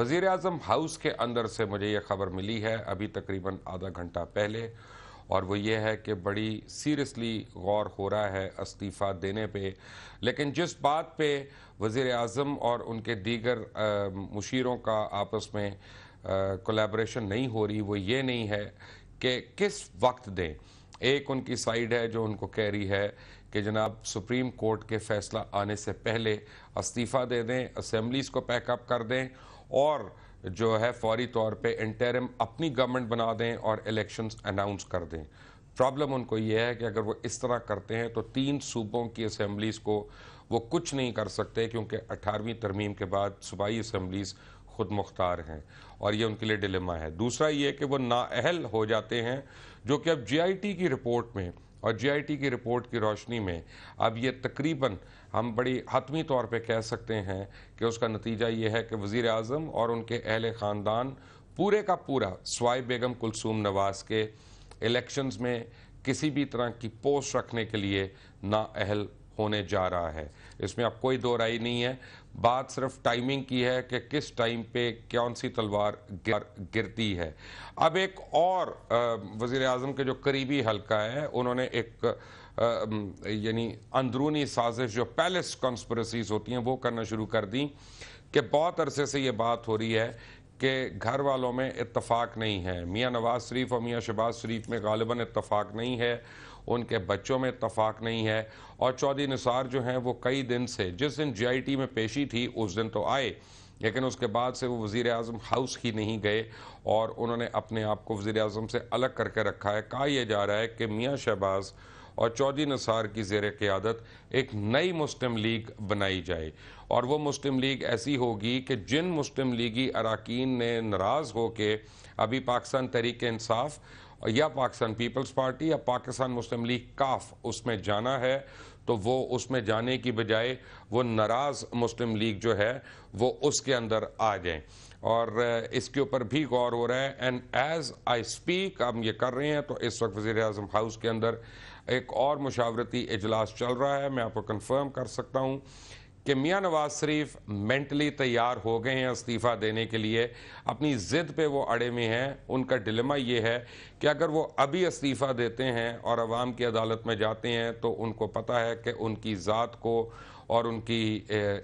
वज़ीर आज़म हाउस के अंदर से मुझे ये ख़बर मिली है अभी तकरीबन आधा घंटा पहले, और वो ये है कि बड़ी सीरियसली गौर हो रहा है इस्तीफ़ा देने पे। लेकिन जिस बात पे वज़ीर आज़म और उनके दीगर मुशीरों का आपस में कोलैबोरेशन नहीं हो रही, वो ये नहीं है कि किस वक्त दें। एक उनकी साइड है जो उनको कह रही है कि जनाब सुप्रीम कोर्ट के फैसला आने से पहले इस्तीफ़ा दे दें, असेंबलीज़ को पैकअप कर दें और जो है फौरी तौर पे इंटरिम अपनी गवर्नमेंट बना दें और इलेक्शंस अनाउंस कर दें। प्रॉब्लम उनको ये है कि अगर वो इस तरह करते हैं तो 3 सूबों की असेंबलीज़ को वो कुछ नहीं कर सकते, क्योंकि 18वीं तरमीम के बाद सूबाई असेंबलीज़ खुद मुख्तार हैं और ये उनके लिए डिलेमा है। दूसरा ये कि वो नाअहल हो जाते हैं, जो कि अब जीआईटी की रिपोर्ट में और जीआईटी की रिपोर्ट की रोशनी में अब ये तकरीबन हम बड़ी हतमी तौर पे कह सकते हैं कि उसका नतीजा ये है कि वज़ीर आज़म और उनके अहले ख़ानदान पूरे का पूरा सवाई बेगम कुलसूम नवाज़ के इलेक्शंस में किसी भी तरह की पोस्ट रखने के लिए नाअहल होने जा रहा है। इसमें अब कोई दो राय नहीं है। बात सिर्फ टाइमिंग की है कि किस टाइम पे कौन सी तलवार गिरती है। अब एक और वज़ीर आज़म के जो करीबी हल्का है, उन्होंने एक यानी अंदरूनी साजिश जो पैलेस कॉन्स्पिरेसीज होती हैं वो करना शुरू कर दी कि बहुत अरसे से ये बात हो रही है कि घर वालों में इत्तफाक नहीं है। मियाँ नवाज़ शरीफ और मियाँ शहबाज शरीफ में गालिबन इत्तफाक नहीं है, उनके बच्चों में इत्तफाक नहीं है। और चौधरी निसार जो हैं वो कई दिन से, जिस दिन जीआईटी में पेशी थी उस दिन तो आए, लेकिन उसके बाद से वो वज़ीर आज़म हाउस ही नहीं गए और उन्होंने अपने आप को वज़ीर आज़म से अलग करके रखा है। कहा यह जा रहा है कि मियाँ शहबाज और चौधरी निसार की ज़ेर क़यादत एक नई मुस्लिम लीग बनाई जाए, और वो मुस्लिम लीग ऐसी होगी कि जिन मुस्लिम लीगी अरकान ने नाराज़ हो के अभी पाकिस्तान तहरीक इंसाफ या पाकिस्तान पीपल्स पार्टी या पाकिस्तान मुस्लिम लीग काफ उसमें जाना है, तो वो उसमें जाने की बजाय वो नाराज़ मुस्लिम लीग जो है वो उसके अंदर आ जाएं। और इसके ऊपर भी गौर हो रहा है। एंड एज आई स्पीक हम ये कर रहे हैं तो इस वक्त वज़ीर आज़म हाउस के अंदर एक और मुशावरती इजलास चल रहा है। मैं आपको कंफर्म कर सकता हूँ कि मियाँ नवाज़ शरीफ मेंटली तैयार हो गए हैं इस्तीफ़ा देने के लिए। अपनी ज़िद पे वो अड़े में हैं। उनका डिलेमा ये है कि अगर वो अभी इस्तीफ़ा देते हैं और अवाम की अदालत में जाते हैं तो उनको पता है कि उनकी ज़ात को और उनकी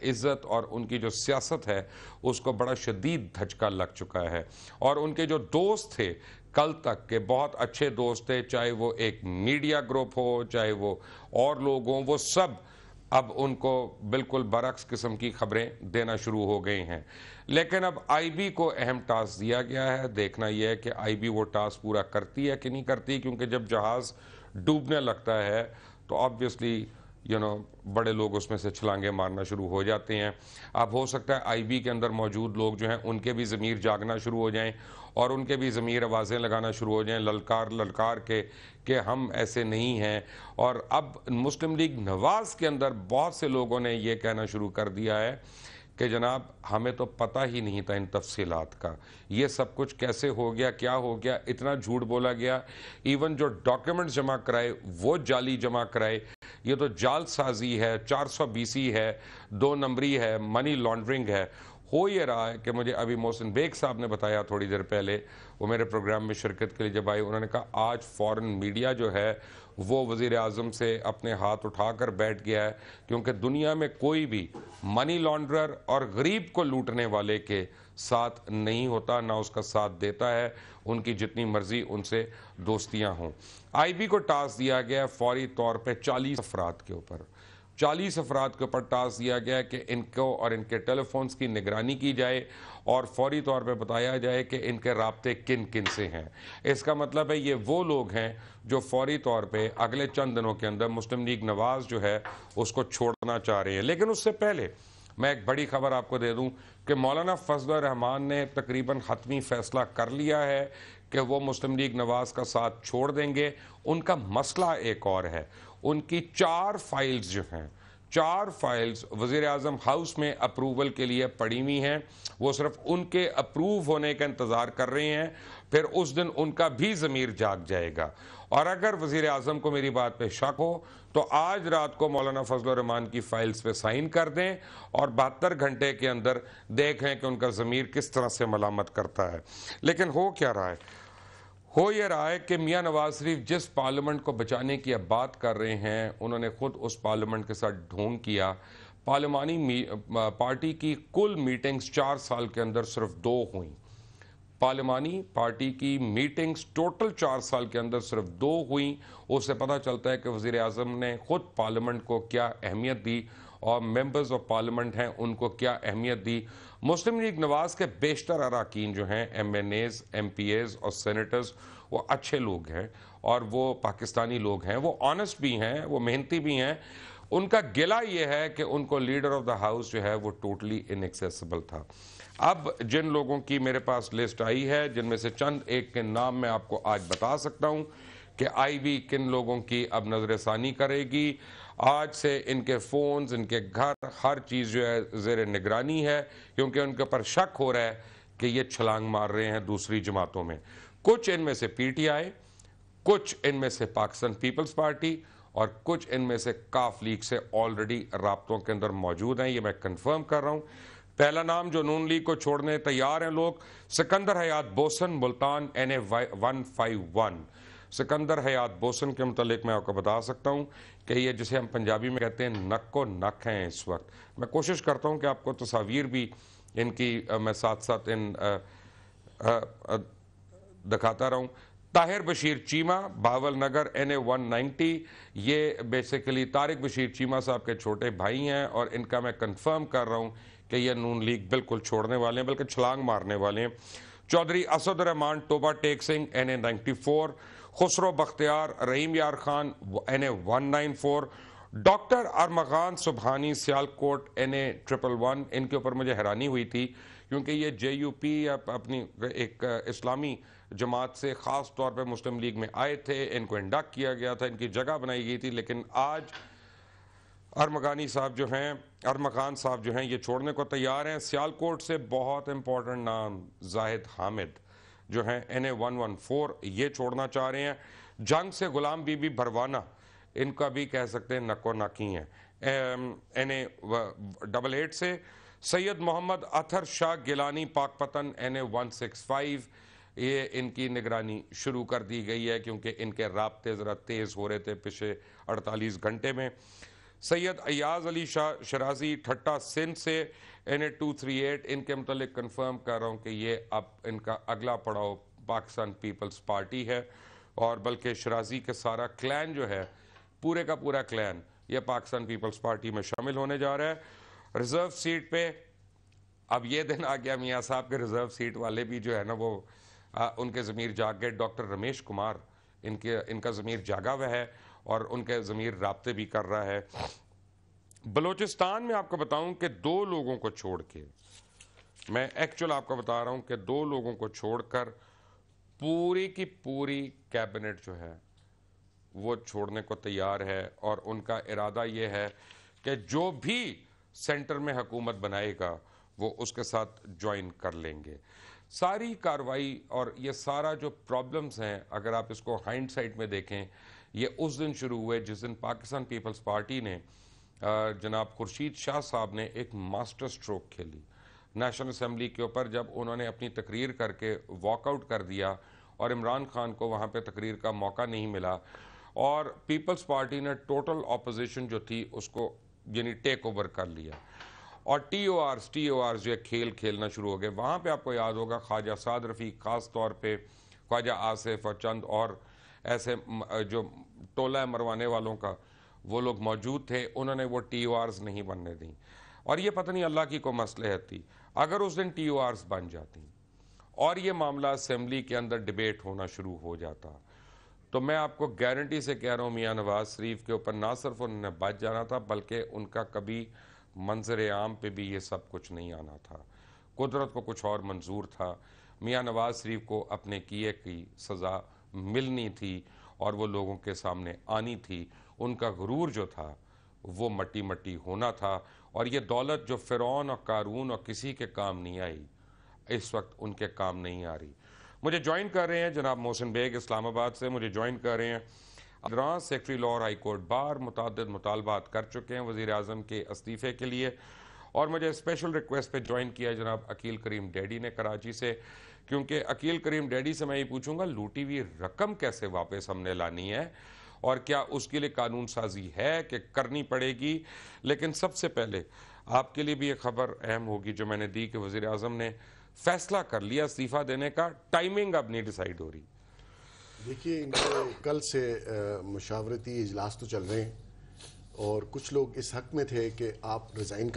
इज़्ज़त और उनकी जो सियासत है उसको बड़ा शदीद धचका लग चुका है। और उनके जो दोस्त थे कल तक के बहुत अच्छे दोस्त थे, चाहे वो एक मीडिया ग्रुप हो चाहे वो और लोग हों, वो सब अब उनको बिल्कुल बरक्स किस्म की खबरें देना शुरू हो गई हैं। लेकिन अब आईबी को अहम टास्क दिया गया है। देखना यह है कि आईबी वो टास्क पूरा करती है कि नहीं करती, क्योंकि जब जहाज़ डूबने लगता है तो ऑब्वियसली बड़े लोग उसमें से छलांगे मारना शुरू हो जाते हैं। अब हो सकता है आईबी के अंदर मौजूद लोग जो हैं उनके भी ज़मीर जागना शुरू हो जाएं और उनके भी ज़मीर आवाज़ें लगाना शुरू हो जाएं ललकार ललकार के कि हम ऐसे नहीं हैं। और अब मुस्लिम लीग नवाज़ के अंदर बहुत से लोगों ने ये कहना शुरू कर दिया है कि जनाब हमें तो पता ही नहीं था इन तफसीलात का, ये सब कुछ कैसे हो गया, क्या हो गया, इतना झूठ बोला गया। इवन जो डॉक्यूमेंट्स जमा कराए वो जाली जमा कराए। ये तो जालसाजी है, 420 है, 2 नंबरी है, मनी लॉन्ड्रिंग है। हो ये रहा है कि मुझे अभी मोहसिन बेग साहब ने बताया थोड़ी देर पहले, वो मेरे प्रोग्राम में शिरकत के लिए जब आए, उन्होंने कहा आज फॉरेन मीडिया जो है वो वज़ीर आज़म से अपने हाथ उठाकर बैठ गया है, क्योंकि दुनिया में कोई भी मनी लॉन्ड्रर और गरीब को लूटने वाले के साथ नहीं होता, ना उसका साथ देता है, उनकी जितनी मर्जी उनसे दोस्तियां हों। आईबी को टास्क दिया गया है फौरी तौर पे 40 अफराद के ऊपर, 40 अफराद के ऊपर टास्क दिया गया है कि इनको और इनके टेलीफोन्स की निगरानी की जाए और फौरी तौर पे बताया जाए कि इनके राब्ते किन किन से हैं। इसका मतलब है ये वो लोग हैं जो फौरी तौर पे अगले चंद दिनों के अंदर मुस्लिम लीग नवाज़ जो है उसको छोड़ना चाह रहे हैं। लेकिन उससे पहले मैं एक बड़ी खबर आपको दे दूं कि मौलाना फजल रहमान ने तकरीबन हतमी फैसला कर लिया है कि वो मुस्लिम लीग नवाज़ का साथ छोड़ देंगे। उनका मसला एक और है, उनकी 4 फाइल्स जो हैं, 4 फाइल्स वज़ीर आज़म हाउस में अप्रूवल के लिए पड़ी हुई हैं। वो सिर्फ उनके अप्रूव होने का इंतज़ार कर रहे हैं, फिर उस दिन उनका भी ज़मीर जाग जाएगा اور اگر وزیر اعظم کو میری بات پہ شک ہو تو آج رات کو مولانا فضل الرحمان کی فائلز پہ سائن کر دیں اور 72 گھنٹے کے اندر دیکھیں کہ ان کا ضمیر کس طرح سے ملامت کرتا ہے۔ لیکن ہو کیا رہا ہے؟ ہو یہ رہا ہے کہ میاں نواز شریف جس پارلیمنٹ کو بچانے کی اب بات کر رہے ہیں، انہوں نے خود اس پارلیمنٹ کے ساتھ ڈھونگ کیا۔ پارلیمانی پارٹی کی کل میٹنگز 4 سال کے اندر صرف 2 ہوئیں۔ پارلیمانی پارٹی کی میٹنگز ٹوٹل 4 سال کے اندر صرف 2 ہوئیں۔ اس سے پتہ چلتا ہے کہ وزیر اعظم نے خود پارلیمنٹ کو کیا اہمیت دی اور ممبرز آف پارلیمنٹ ہیں ان کو کیا اہمیت دی۔ مسلم لیگ نواز کے بیشتر اراکین جو ہیں، M N As, M P As اور سینیٹرز، وہ اچھے لوگ ہیں اور وہ پاکستانی لوگ ہیں، وہ آنسٹ بھی ہیں، وہ محنتی بھی ہیں۔ ان کا گلہ یہ ہے کہ ان کو لیڈر آف دا ہاؤس جو ہے وہ ٹوٹلی انیکسیسیبل تھا۔ اب جن لوگوں کی میرے پاس لسٹ آئی ہے، جن میں سے چند ایک کے نام میں آپ کو آج بتا سکتا ہوں کہ آئی وی کن لوگوں کی اب نظر ثانی کرے گی۔ آج سے ان کے فونز، ان کے گھر، ہر چیز جو ہے زیر نگرانی ہے، کیونکہ ان کے اوپر شک ہو رہا ہے کہ یہ چھلانگ مار رہے ہیں دوسری جماعتوں میں۔ کچھ ان میں سے پی ٹی آئی، کچھ ان میں سے پاکستان پیپلز پارٹی اور کچھ ان میں سے کاف لیگ سے آلریڈی رابطوں کے اندر موجود ہیں۔ یہ میں کنفرم کر رہا ہوں۔ پہلا نام جو نون لیگ کو چھوڑنے تیار ہیں لوگ، سکندر حیات بوسن، ملتان NA 151۔ سکندر حیات بوسن کے متعلق میں آپ کو بتا سکتا ہوں کہ یہ جسے ہم پنجابی میں کہتے ہیں نک و نک ہیں اس وقت۔ میں کوشش کرتا ہوں کہ آپ کو تصاویر بھی ان کی میں ساتھ ساتھ دکھاتا رہوں۔ طاہر بشیر چیمہ، بہاول نگر NA 190، یہ بیسیکلی طارق بشیر چیمہ صاحب کے چھوٹے بھائی ہیں اور ان کا میں کنفرم کر رہا ہوں کہ یہ نون لیگ بالکل چھوڑنے والے ہیں، بلکہ چھلانگ مارنے والے ہیں۔ چودھری اسد الرحمان ٹوبہ ٹیک سنگھ NA 94، خسرو بختیار، رحیم یار خان NA 194، ڈاکٹر ارمغان سبحانی سیالکوٹ NA 111۔ ان کے اوپر مجھے حیرانی ہوئی تھی کیونکہ یہ JUP اپنی ایک اسلامی جماعت سے خاص طور پہ مسلم لیگ میں آئے تھے، ان کو انڈکٹ کیا گیا تھا، ان کی جگہ بنائی گئی تھی، لیکن آج ارمغان صاحب جو ہیں یہ چھوڑنے کو تیار ہیں۔ سیالکوٹ سے بہت امپورٹنٹ نام زاہد حامد جو ہیں NA 114، یہ چھوڑنا چاہ رہے ہیں۔ جنگ سے غلام بی بی بھروانہ، ان کا بھی کہہ سکتے ہیں نکو نکی ہیں، NA 88 سے۔ سید محمد اطہر شاہ گیلانی پاک پتن NA 165، یہ ان کی نگرانی شروع کر دی گئی ہے کیونکہ ان کے رابطے ذرا تیز ہو رہے تھے پچھلے 48 گھنٹے میں۔ سید ایاز علی شاہ شرازی ٹھٹا سندھ سے NA 238، ان کے متعلق کنفرم کر رہا ہوں کہ یہ اب ان کا اگلا پڑاؤ پاکستان پیپلز پارٹی ہے، اور بلکہ شرازی کے سارا کلین جو ہے، پورے کا پورا کلین، یہ پاکستان پیپلز پارٹی میں شامل ہونے جا رہا ہے۔ ریزرو سیٹ پہ اب یہ دن آ گیا میاں صاحب کے ریزرو سیٹ والے بھی جو ہے نا وہ ان کے ضمیر جاگ گئے۔ ڈاکٹر رمیش کمار، ان کا ضمیر جاگا ہوا ہے اور ان کے ضمیر رابطے بھی کر رہا ہے۔ بلوچستان میں آپ کو بتاؤں کہ 2 لوگوں کو چھوڑ کے، میں ایکچول آپ کو بتا رہا ہوں کہ 2 لوگوں کو چھوڑ کر پوری کی پوری کیبنٹ جو ہے وہ چھوڑنے کو تیار ہے، اور ان کا ارادہ یہ ہے کہ جو بھی سینٹر میں حکومت بنائے گا وہ اس کے ساتھ جوائن کر لیں گے۔ ساری کاروائی اور یہ سارا جو پرابلمز ہیں، اگر آپ اس کو ہائنڈ سائٹ میں دیکھیں، یہ اس دن شروع ہوئے جس دن پاکستان پیپلز پارٹی نے جناب خورشید شاہ صاحب نے ایک ماسٹر سٹروک کھیلی نیشنل اسمبلی کے اوپر، جب انہوں نے اپنی تقریر کر کے واک آؤٹ کر دیا اور عمران خان کو وہاں پہ تقریر کا موقع نہیں ملا، اور پیپلز پارٹی نے ٹوٹل اپوزیشن جو تھی اس کو یعنی ٹیک اوور کر لیا، اور ٹی او آرز جو کھیل کھیلنا شروع ہو گئے۔ وہاں پہ آپ کو یاد ہوگا خواجہ سعد رفیق، خاص طور پہ خواجہ آصف اور چند اور ایسے جو ٹولہ مروانے والوں کا وہ لوگ موجود تھے، انہوں نے وہ ٹی او آرز نہیں بننے دیں، اور یہ پتہ نہیں اللہ کی کو مصلحت تھی۔ اگر اس دن ٹی او آرز بن جاتی اور یہ معاملہ اسمبلی کے اندر ڈیبیٹ ہونا شروع ہو جاتا، تو میں آپ کو گارنٹی سے کہہ رہا ہوں میاں نواز شریف کے اوپر نہ صرف انہوں نے بچ جانا تھا، بلکہ ان کا کبھی منظر عام پہ بھی یہ سب کچھ نہیں آنا تھا۔ قدرت کو کچھ اور منظور تھا۔ میاں نواز شریف کو اپنے کیے کی سزا ملنی تھی اور وہ لوگوں کے سامنے آنی تھی۔ ان کا غرور جو تھا وہ مٹی مٹی ہونا تھا، اور یہ دولت جو فرعون اور قارون اور کسی کے کام نہیں آئی، اس وقت ان کے کام نہیں آ رہی۔ مجھے جوائن کر رہے ہیں جناب محسن بیگ اسلام آباد سے، مجھے جوائن کر رہے ہیں ادران secretary Lahore high court bar, متعدد مطالبات کر چکے ہیں وزیر اعظم کے استعفے کے لیے، اور مجھے اسپیشل ریکویسٹ پہ جوائن کیا ہے جناب عقیل کریم ڈیڈی نے کراچی سے، کیونکہ عقیل کریم ڈیڈی سے میں یہ پوچھوں گا لوٹی ہوئی رقم کیسے واپس ہم نے لانی ہے اور کیا اس کے لیے قانون سازی ہے کہ کرنی پڑے گی. لیکن سب سے پہلے آپ کے لیے بھی ایک خبر اہم ہوگی جو میں نے دی کہ وزیر اعظم نے فیصلہ کر لیا استعفیٰ دینے کا، ٹائمنگ اب نہیں ڈیسائیڈ ہو رہی. دیکھیے ان کے کل سے مشاورتی اجلاس تو چل رہے ہیں اور کچھ لوگ اس حق میں تھے کہ آپ ریزائن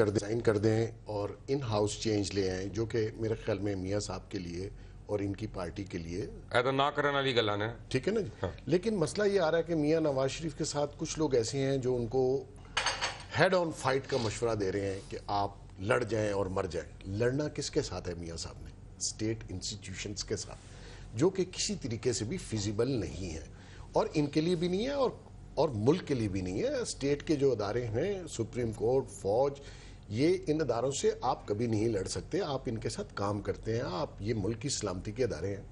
کر دیں اور ان ہاؤس چینج لے آئیں، جو کہ میرے خیال میں میاں صاحب کے لیے اور ان کی پارٹی کے لیے ایسا نہ کرنے والی گلان ہے، ٹھیک ہے نا جی. لیکن مسئلہ یہ آ رہا ہے کہ میاں نواز شریف کے ساتھ کچھ لوگ ایسے ہیں جو ان کو ہیڈ آن فائٹ کا مشورہ دے رہے ہیں کہ آپ لڑ جائیں اور مر جائیں. لڑنا کس کے ساتھ ہے میاں صاحب نے؟ اسٹیٹ انسٹیٹیوشنز کے ساتھ، جو کہ کسی طریقے سے بھی فیزیبل نہیں ہے اور ان کے لیے بھی نہیں ہے اور ملک کے لیے بھی نہیں ہے. اسٹیٹ کے جو ادارے ہیں، سپریم کورٹ، فوج، یہ ان اداروں سے آپ کبھی نہیں لڑ سکتے. آپ ان کے ساتھ کام کرتے ہیں، آپ یہ ملک کی سلامتی کے ادارے ہیں.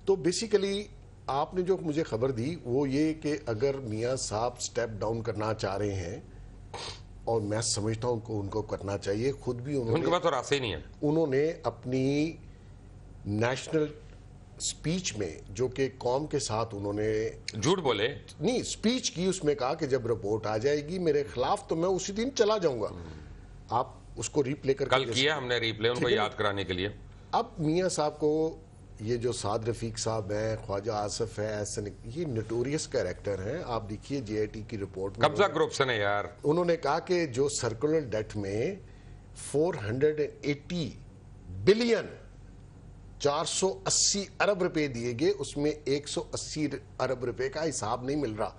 تو بیسیکلی آپ نے جو مجھے خبر دی وہ یہ کہ اگر میاں صاحب سٹیپ ڈاؤن کرنا چاہ رہے ہیں، اور میں سمجھتا ہوں کہ ان کو کرنا چاہیے، خود بھی ان کے پاس تو راستہ ہی نہیں ہے. انہوں نے اپنی نیشنل سپیچ میں جو کہ قوم کے ساتھ انہوں نے جھوٹ بولے نہیں سپیچ کی، اس میں کہا کہ جب رپورٹ آ جائے گی میرے خلاف تو میں اسی دن چلا جاؤں گا. آپ اس کو ریپلے کر کل کیا ہم نے ریپلے ان کو یاد کرانے کے لیے. اب میاں صاحب کو یہ جو سعد رفیق صاحب ہیں، خواجہ آصف ہے، یہ نوٹوریس کریکٹر ہیں. آپ دیکھیے جے آئی ٹی کی رپورٹ میں قبضہ گروپ سے نے یار انہوں نے کہا کہ جو سرکولر ڈیٹ میں 480 بلین 480 ارب روپے دیے گئے، اس میں 180 ارب روپے کا حساب نہیں مل رہا.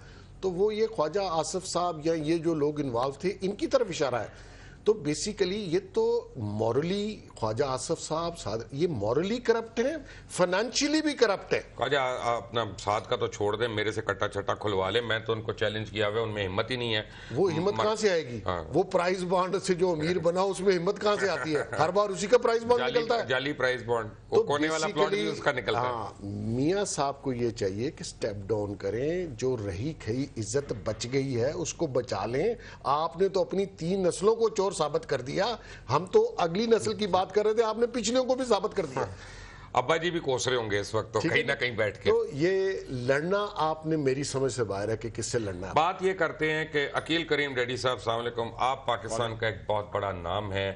تو وہ یہ خواجہ آصف صاحب یا یہ جو لوگ انوالو تھے ان کی طرف اشارہ ہے. تو بیسیکلی یہ تو مورلی خواجہ آصف صاحب یہ مورلی کرپٹ ہیں، فائنینشلی بھی کرپٹ ہے. خواجہ اپنا ساتھ کا تو چھوڑ دیں، میرے سے کٹا چھٹا کھلوا لے، میں تو ان کو چیلنج کیا ہوا، ان میں ہمت ہی نہیں ہے. وہ ہمت کہاں سے آئے گی؟ وہ پرائز بانڈ سے جو امیر بنا اس میں ہمت کہاں سے آتی ہے؟ ہر بار اسی کا پرائز بانڈ نکلتا ہے، جعلی پرائز بانڈ، وہ کونے والا پلاٹ بھی اس کا نکلتا ہے. میاں صاحب کو یہ چاہیے کہ سٹیپ ڈاؤن کریں، جو رہی کھئی عزت بچ گئی ہے اس کو بچا لیں. آپ نے تو اپنی 3 نسلوں کو چور ثابت کر دیا، ہم تو اگلی نسل کی بات کر رہے تھے، آپ نے پچھلوں کو بھی ثابت کر دیا. ابا جی بھی کوس رہے ہوں گے اس وقت تو کہیں نہ کہیں بیٹھ کے. تو یہ لڑنا آپ نے میری سمجھ سے باہر ہے کہ کس سے لڑنا ہے. بات یہ کرتے ہیں کہ عقیل کریم ڈیڈی صاحب السلام علیکم. آپ پاکستان کا ایک بہت بڑا نام ہے،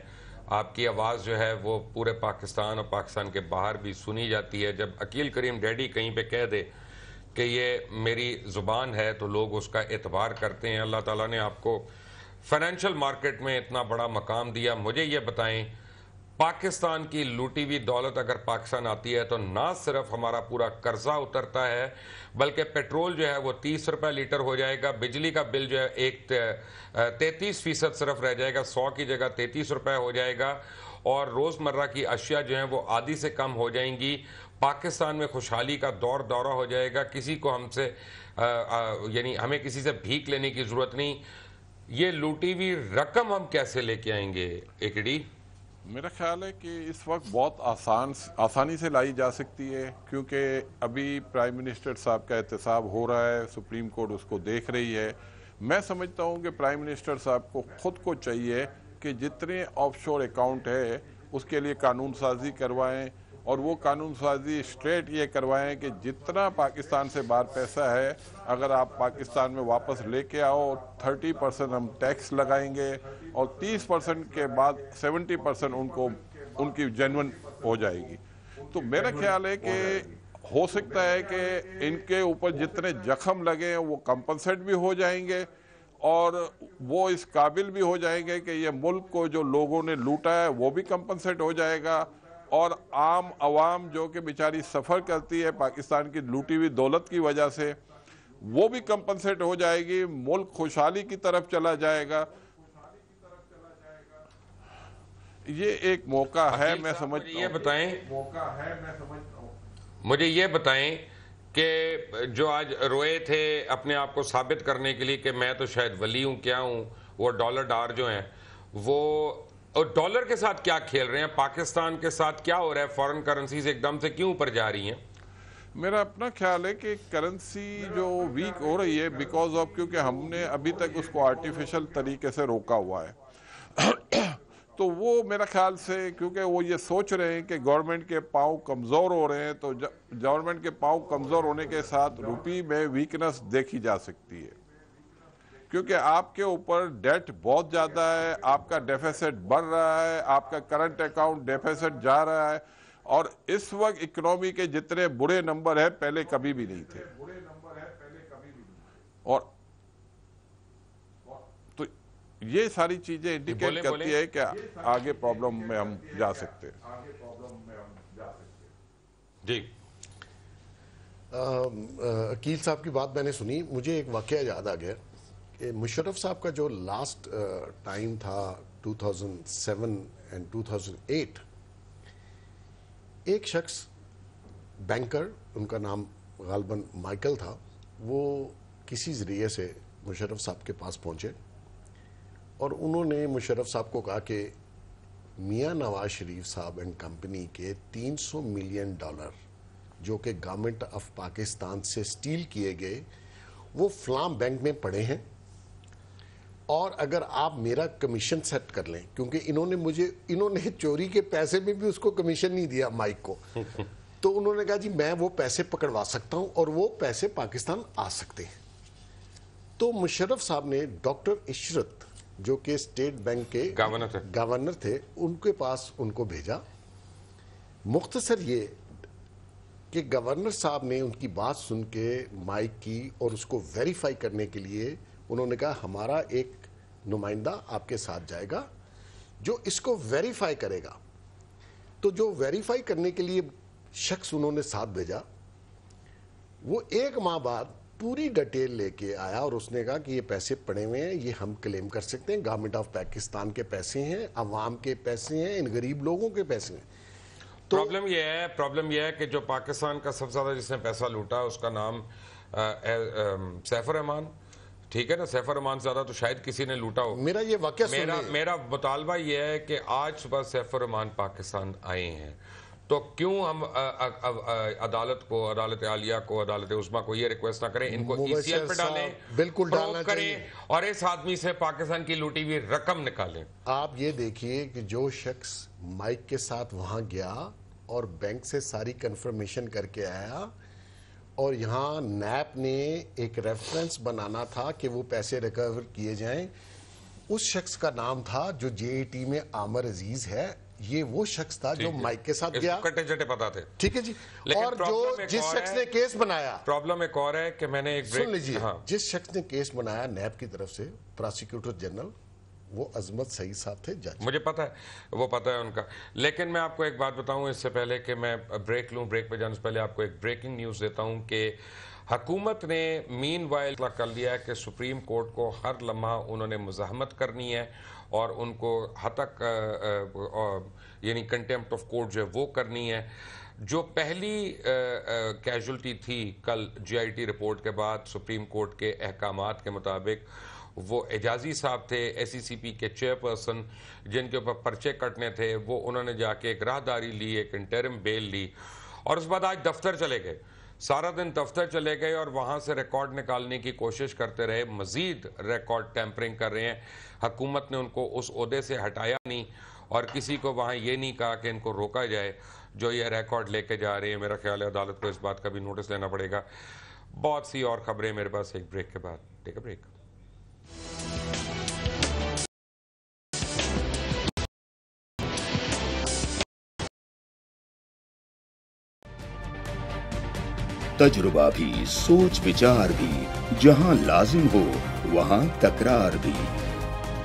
آپ کی آواز جو ہے وہ پورے پاکستان اور پاکستان کے باہر بھی سنی جاتی ہے. جب عقیل کریم ڈیڈی کہیں پہ کہہ دے کہ یہ میری زبان ہے تو لوگ اس کا اعتبار کرتے ہیں. اللہ تعالیٰ نے آپ کو فائنینشل مارکیٹ میں اتنا بڑا مقام دیا. مجھے یہ بتائیں، پاکستان کی لوٹی ہوئی دولت اگر پاکستان آتی ہے تو نہ صرف ہمارا پورا قرضہ اترتا ہے بلکہ پیٹرول جو ہے وہ 30 روپے لیٹر ہو جائے گا، بجلی کا بل جو ہے 33% صرف رہ جائے گا، 100 کی جگہ 33 روپے ہو جائے گا، اور روزمرہ کی اشیاء جو ہیں وہ آدھی سے کم ہو جائیں گی. پاکستان میں خوشحالی کا دورہ ہو جائے گا. کسی کو ہم سے یعنی ہمیں کسی سے بھیک لینے کی ضرورت نہیں. یہ لوٹی ہوئی رقم ہم کیسے لے کے آئیں گے ایکڈی؟ میرا خیال ہے کہ اس وقت بہت آسانی سے لائی جا سکتی ہے، کیونکہ ابھی پرائم منسٹر صاحب کا احتساب ہو رہا ہے، سپریم کورٹ اس کو دیکھ رہی ہے. میں سمجھتا ہوں کہ پرائم منسٹر صاحب کو خود کو چاہیے کہ جتنے آف شور اکاؤنٹ ہے اس کے لیے قانون سازی کروائیں، اور وہ قانون سازی اسٹریٹ یہ کروائیں کہ جتنا پاکستان سے باہر پیسہ ہے اگر آپ پاکستان میں واپس لے کے آؤ 30% ہم ٹیکس لگائیں گے، اور 30% کے بعد 70% ان کی جینون ہو جائے گی. تو میرا خیال ہے کہ ہو سکتا ہے کہ ان کے اوپر جتنے زخم لگے ہیں وہ کمپنسیٹ بھی ہو جائیں گے، اور وہ اس قابل بھی ہو جائیں گے کہ یہ ملک کو جو لوگوں نے لوٹا ہے وہ بھی کمپنسیٹ ہو جائے گا، اور عام عوام جو کہ بیچاری سفر کرتی ہے پاکستان کی لوٹی ہوئی دولت کی وجہ سے وہ بھی کمپنسیٹ ہو جائے گی. ملک خوشحالی کی طرف چلا جائے گا. یہ ایک موقع ہے، میں سمجھتا ہوں. مجھے یہ بتائیں کہ جو آج روئے تھے اپنے آپ کو ثابت کرنے کے لیے کہ میں تو شاید ولی ہوں، کیا ہوں، وہ ڈالر ڈار جو ہیں وہ اور ڈالر کے ساتھ کیا کھیل رہے ہیں؟ پاکستان کے ساتھ کیا ہو رہا ہے؟ فورن کرنسیز ایک دم سے کیوں اوپر جا رہی ہیں؟ میرا اپنا خیال ہے کہ کرنسی جو ویک ہو رہی ہے بیکاز آف کیونکہ ہم نے ابھی تک اس کو آرٹیفیشل طریقے سے روکا ہوا ہے تو وہ میرا خیال سے کیونکہ وہ یہ سوچ رہے ہیں کہ گورنمنٹ کے پاؤں کمزور ہو رہے ہیں تو گورنمنٹ کے پاؤں کمزور ہونے کے ساتھ روپی میں ویکنس دیکھی جا سکتی ہے کیونکہ آپ کے اوپر ڈیٹ بہت زیادہ ہے, آپ کا ڈیفیسٹ بڑھ رہا ہے, آپ کا کرنٹ اکاؤنٹ ڈیفیسٹ جا رہا ہے اور اس وقت اکنومی کے جتنے برے نمبر ہیں پہلے کبھی بھی نہیں تھے اور تو یہ ساری چیزیں انڈیکیٹ کرتی ہے کہ آگے پرابلم میں ہم جا سکتے ہیں. جی عقیل صاحب کی بات میں نے سنی, مجھے ایک واقعہ یاد آ گیا کہ مشرف صاحب کا جو لاسٹ ٹائم تھا 2007 اینڈ 2008, ایک شخص بینکر, ان کا نام غالباً مائیکل تھا, وہ کسی ذریعے سے مشرف صاحب کے پاس پہنچے اور انہوں نے مشرف صاحب کو کہا کہ میاں نواز شریف صاحب اینڈ کمپنی کے $300 ملین جو کہ گورنمنٹ آف پاکستان سے سٹیل کیے گئے وہ فلاں بینک میں پڑے ہیں اور اگر آپ میرا کمیشن سیٹ کر لیں, کیونکہ انہوں نے چوری کے پیسے میں بھی اس کو کمیشن نہیں دیا مائک کو, تو انہوں نے کہا جی میں وہ پیسے پکڑوا سکتا ہوں اور وہ پیسے پاکستان آ سکتے ہیں. تو مشرف صاحب نے ڈاکٹر عشرت جو کہ اسٹیٹ بینک کے گورنر تھے ان کے پاس ان کو بھیجا. مختصر یہ کہ گورنر صاحب نے ان کی بات سن کے مائک کی اور اس کو ویریفائی کرنے کے لیے انہوں نے کہا ہمارا ایک نمائندہ آپ کے ساتھ جائے گا جو اس کو ویریفائی کرے گا. تو جو ویریفائی کرنے کے لیے شخص انہوں نے ساتھ بھیجا وہ 1 ماہ بعد پوری ڈیٹیل لے کے آیا اور اس نے کہا کہ یہ پیسے پڑے ہوئے ہیں, یہ ہم کلیم کر سکتے ہیں, گورنمنٹ آف پاکستان کے پیسے ہیں, عوام کے پیسے ہیں, ان غریب لوگوں کے پیسے ہیں. پرابلم یہ ہے کہ جو پاکستان کا سب سے زیادہ جس نے پیسہ لوٹا اس کا نام سیف الرحمان, ٹھیک ہے نا, سیف الرحمان سے زیادہ تو شاید کسی نے لوٹا ہو. میرا یہ واقعہ میرا مطالبہ یہ ہے کہ آج صبح سیف الرحمان پاکستان آئے ہیں تو کیوں ہم عدالت کو, عدالت عالیہ کو, عدالت عظمیٰ کو یہ ریکویسٹ نہ کریں ان کو ای سی ایل پہ ڈالیں, بالکل ڈالنا کریں اور اس آدمی سے پاکستان کی لوٹی ہوئی رقم نکالیں. آپ یہ دیکھیے کہ جو شخص مائک کے ساتھ وہاں گیا اور بینک سے ساری کنفرمیشن کر کے آیا اور یہاں نیپ نے ایک ریفرنس بنانا تھا کہ وہ پیسے ریکور کیے جائیں, اس شخص کا نام تھا جو JAT میں عامر عزیز ہے, یہ وہ شخص تھا جو مائک کے ساتھ گیا, کٹے جٹے پتا تھے, ٹھیک ہے جی. اور جو جس شخص نے کیس بنایا, پرابلم ایک اور ہے کہ میں نے ایک سن لیجیے, جس شخص نے کیس بنایا نیب کی طرف سے, پراسیکیوٹر جنرل, وہ عظمت سعید صاحب تھے جج. مجھے پتا ہے, وہ پتا ہے ان کا. لیکن میں آپ کو ایک بات بتاؤں اس سے پہلے کہ میں بریک لوں, بریک پہ جانے سے پہلے آپ کو ایک بریکنگ نیوز دیتا ہوں کہ حکومت نے مین وائل کر لیا ہے کہ سپریم کورٹ کو ہر لمحہ انہوں نے مزاحمت کرنی ہے اور ان کو ہتک یعنی کنٹیمپٹ آف کورٹ جو ہے وہ کرنی ہے. جو پہلی کیجولٹی تھی کل GIT رپورٹ کے بعد سپریم کورٹ کے احکامات کے مطابق وہ اعجازی صاحب تھے, SECP کے چیئرپرسن, جن کے اوپر پرچے کٹنے تھے, وہ انہوں نے جا کے ایک راہداری لی, ایک انٹرم بیل لی اور اس بعد آج دفتر چلے گئے, سارا دن دفتر چلے گئے اور وہاں سے ریکارڈ نکالنے کی کوشش کرتے رہے, مزید ریکارڈ ٹیمپرنگ کر رہے ہیں. حکومت نے ان کو اس عہدے سے ہٹایا نہیں اور کسی کو وہاں یہ نہیں کہا کہ ان کو روکا جائے جو یہ ریکارڈ لے کے جا رہے ہیں. میرا خیال ہے عدالت کو اس بات کا بھی نوٹس لینا پڑے گا. بہت سی اور خبریں میرے پاس ایک بریک کے بعد. ٹیک اے بریک. تجربہ بھی, سوچ وچار بھی, جہاں لازم ہو وہاں تکرار بھی.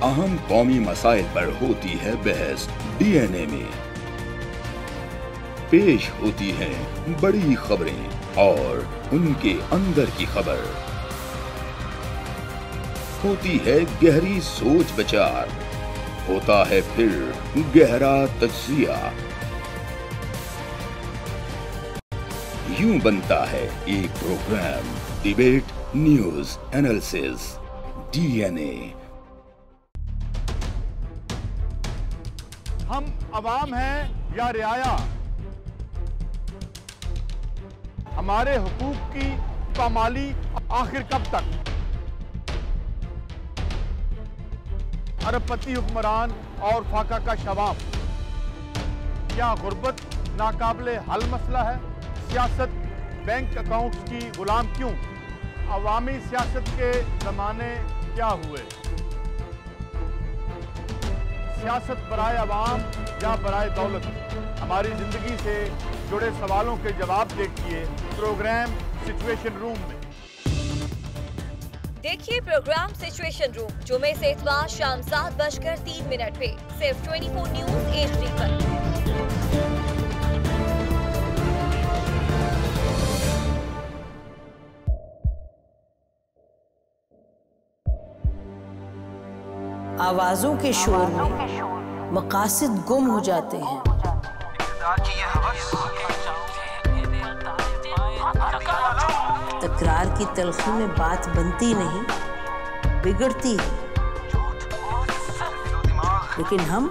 اہم قومی مسائل پر ہوتی ہے بحث DNA میں. پیش ہوتی ہیں بڑی خبریں اور ان کے اندر کی خبر. ہوتی ہے گہری سوچ وچار, ہوتا ہے پھر گہرا تجزیہ. یوں بنتا ہے ایک programme debate news analysis DNA. ہم عوام ہیں یا رعایا؟ ہمارے حقوق کی پامالی آخر کب تک؟ ارب پتی حکمران اور فاقہ کا شواب، کیا غربت ناقابل حل مسئلہ ہے؟ سیاست بینک اکاؤنٹس کی غلام کیوں؟ عوامی سیاست کے زمانے کیا ہوئے؟ سیاست برائے عوام یا برائے دولت؟ ہماری زندگی سے جڑے سوالوں کے جواب دیکھیے پروگرام سچویشن روم میں۔ دیکھیے پروگرام سچویشن روم جمعے سے اتوار شام 7:03 پہ صرف 24 نیوز HD پر۔ آوازوں کے شور میں مقاصد گم ہو جاتے ہیں۔ تکرار کی تلخی میں بات بنتی نہیں، بگڑتی ہے۔ لیکن ہم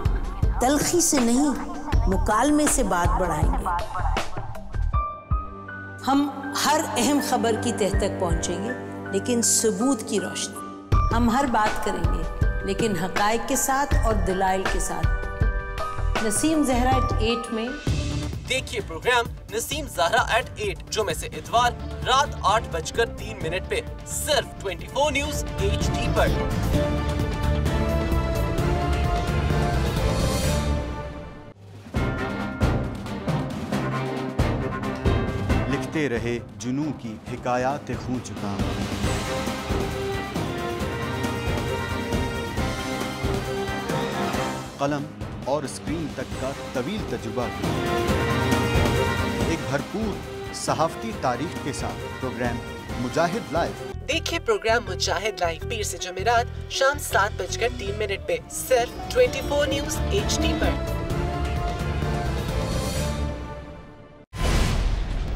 تلخی سے نہیں، مکالمے سے بات بڑھائیں گے۔ ہم ہر اہم خبر کی تہ تک پہنچیں گے، لیکن ثبوت کی روشنی۔ ہم ہر بات کریں گے، لیکن حقائق کے ساتھ اور دلائل کے ساتھ۔ نسیم زہرا ایٹ 8 میں دیکھیے پروگرام نسیم زہرا ایٹ 8 جمعے سے اتوار رات 8:03 پہ صرف 24 نیوز HD پر۔ لکھتے رہے جنوں کی حکایات خون چکا، قلم اور اسکرین تک کا طویل تجربہ کیا۔ ایک بھرپور صحافتی تاریخ کے ساتھ پروگرام مجاہد لائیو۔ دیکھیے پروگرام مجاہد لائیو پیر سے جمعرات شام 7:03 پہ صرف 24 نیوز HD پر۔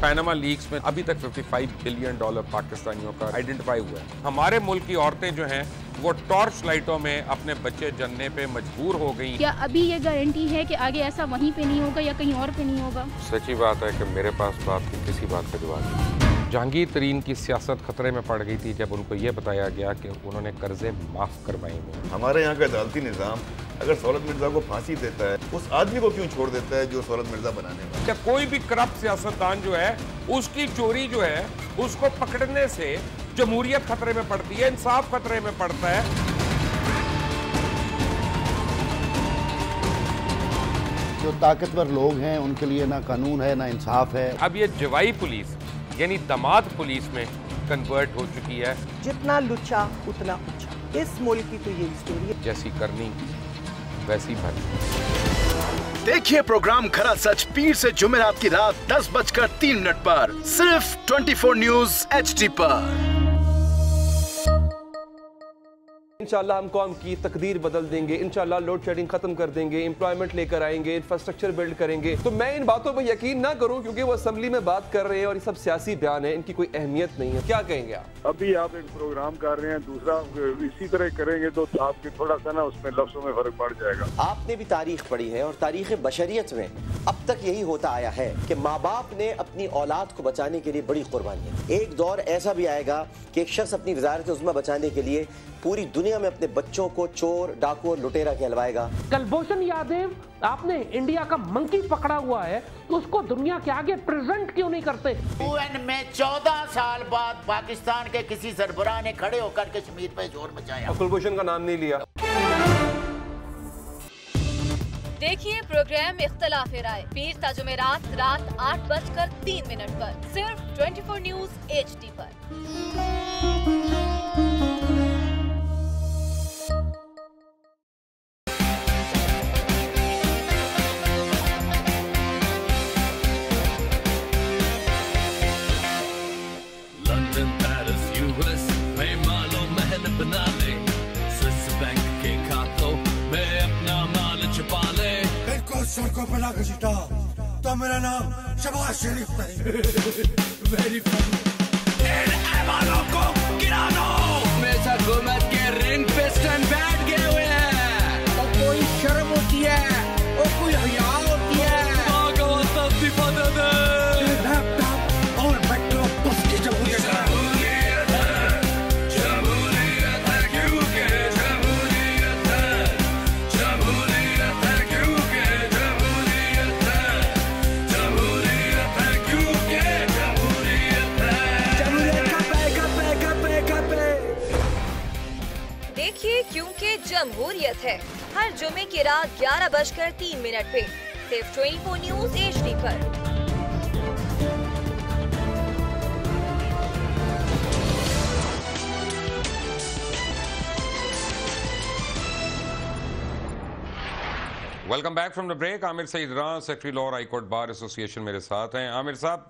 پیناما لیکس میں ابھی تک $55 بلین پاکستانیوں کا آئیڈینٹیفائی ہوا ہے۔ ہمارے ملک کی عورتیں جو ہیں وہ ٹارچ لائٹوں میں اپنے بچے جننے پہ مجبور ہو گئی۔ کیا ابھی یہ گارنٹی ہے کہ آگے ایسا وہیں پہ نہیں ہوگا یا کہیں اور پہ نہیں ہوگا؟ سچی بات ہے کہ میرے پاس بات کی کسی بات کا جواب نہیں۔ جہانگیر ترین کی سیاست خطرے میں پڑ گئی تھی جب ان کو یہ بتایا گیا کہ انہوں نے قرضے معاف کروائے ہیں۔ ہمارے یہاں کا عدالتی نظام اگر سہولت مرزا کو پھانسی دیتا ہے، اس آدمی کو کیوں چھوڑ دیتا ہے جو سہولت مرزا بنانے والا؟ کہ کوئی بھی کرپٹ سیاستدان جو ہے اس کی چوری جو ہے اس کو پکڑنے سے جمہوریت خطرے میں پڑتی ہے، انصاف خطرے میں پڑتا ہے۔ جو طاقتور لوگ ہیں ان کے لیے نہ قانون ہے نہ انصاف ہے۔ اب یہ جوائی پولیس یعنی دماد پولیس میں کنورٹ ہو چکی ہے۔ جتنا لچا اتنا اچھا، اس ملک کی تو یہ اسٹوری ہے۔ جیسی کرنی ویسی بھرنی۔ دیکھیے پروگرام کھرا سچ پیر سے جمعرات کی رات 10:03 پر صرف 24 نیوز HD پر۔ انشاءاللہ ہم قوم کی تقدیر بدل دیں گے، انشاءاللہ لوڈ شیڈنگ ختم کر دیں گے، امپلائمنٹ لے کر آئیں گے، انفراسٹرکچر بلڈ کریں گے۔ تو میں ان باتوں پہ یقین نہ کروں کیونکہ وہ اسمبلی میں بات کر رہے ہیں اور یہ سب سیاسی بیان ہے، ان کی کوئی اہمیت نہیں ہے۔ کیا کہیں گے آپ؟ ابھی آپ ایک پروگرام کر رہے ہیں، دوسرا اسی طرح کریں گے تو آپ کی تھوڑا سا نا اس میں لفظوں میں فرق پڑ جائے گا۔ آپ نے بھی تاریخ پڑھی ہے اور تاریخ بشریت میں اب تک یہی ہوتا آیا ہے کہ ماں باپ نے اپنی اولاد کو بچانے کے لیے بڑی قربانیاں۔ ایک دور ایسا بھی آئے گا کہ ایک شخص اپنی وزارت عظمیٰ بچانے کے لیے پوری دنیا میں اپنے بچوں کو چور، ڈاکو اور لٹیرا کہلوائے گا۔ کلبھوشن یادو آپ نے انڈیا کا منکی پکڑا ہوا ہے تو اس کو دنیا کے آگے پریزنٹ کیوں نہیں کرتے؟ UN میں 14 سال بعد پاکستان کے کسی سربراہ نے کھڑے ہو کر کشمیر پہ زور مچایا۔ کلبھوشن کا نام نہیں لیا۔ دیکھیے پروگرام اختلاف رائے پیر تا جمعرات رات 8:03 پر صرف 24 نیوز HD پر۔ کو بنا کے جیتا تو میرا نام شہباز شریف نہیں۔ Very funny. ایوانوں کو گرا دو۔ میز حکومت کے رنگ پہ سٹینڈ بیٹھ گئے ہوئے ہیں۔ اور کوئی شرم ہوتی ہے، اور जुमे की रात 11:03 पे सिर्फ 24 न्यूज HD पर। Welcome back from the break. Aamir Saeed Rana, secretary law high court bar association मेरे साथ हैं। आमिर साहब,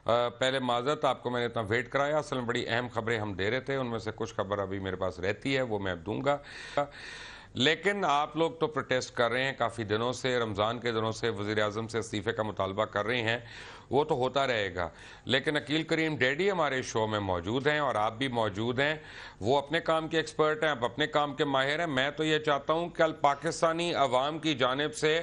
पहले माजरत, आपको मैंने इतना वेट कराया। असल में बड़ी अहम खबरें हम दे रहे थे, उनमें से कुछ खबर अभी मेरे पास रहती है, वो मैं दूंगा। लेकिन आप लोग तो प्रोटेस्ट कर रहे हैं काफ़ी दिनों से, रमज़ान के दिनों से वज़ीर आज़म से इस्तीफ़े का मुतालबा कर रहे हैं, वो तो होता रहेगा। लेकिन अकील करीम डैडी हमारे शो में मौजूद हैं और आप भी मौजूद हैं। वो अपने काम के एक्सपर्ट हैं, आप अपने काम के माहिर हैं। मैं तो ये चाहता हूँ कि कल पाकिस्तानी अवाम की जानिब से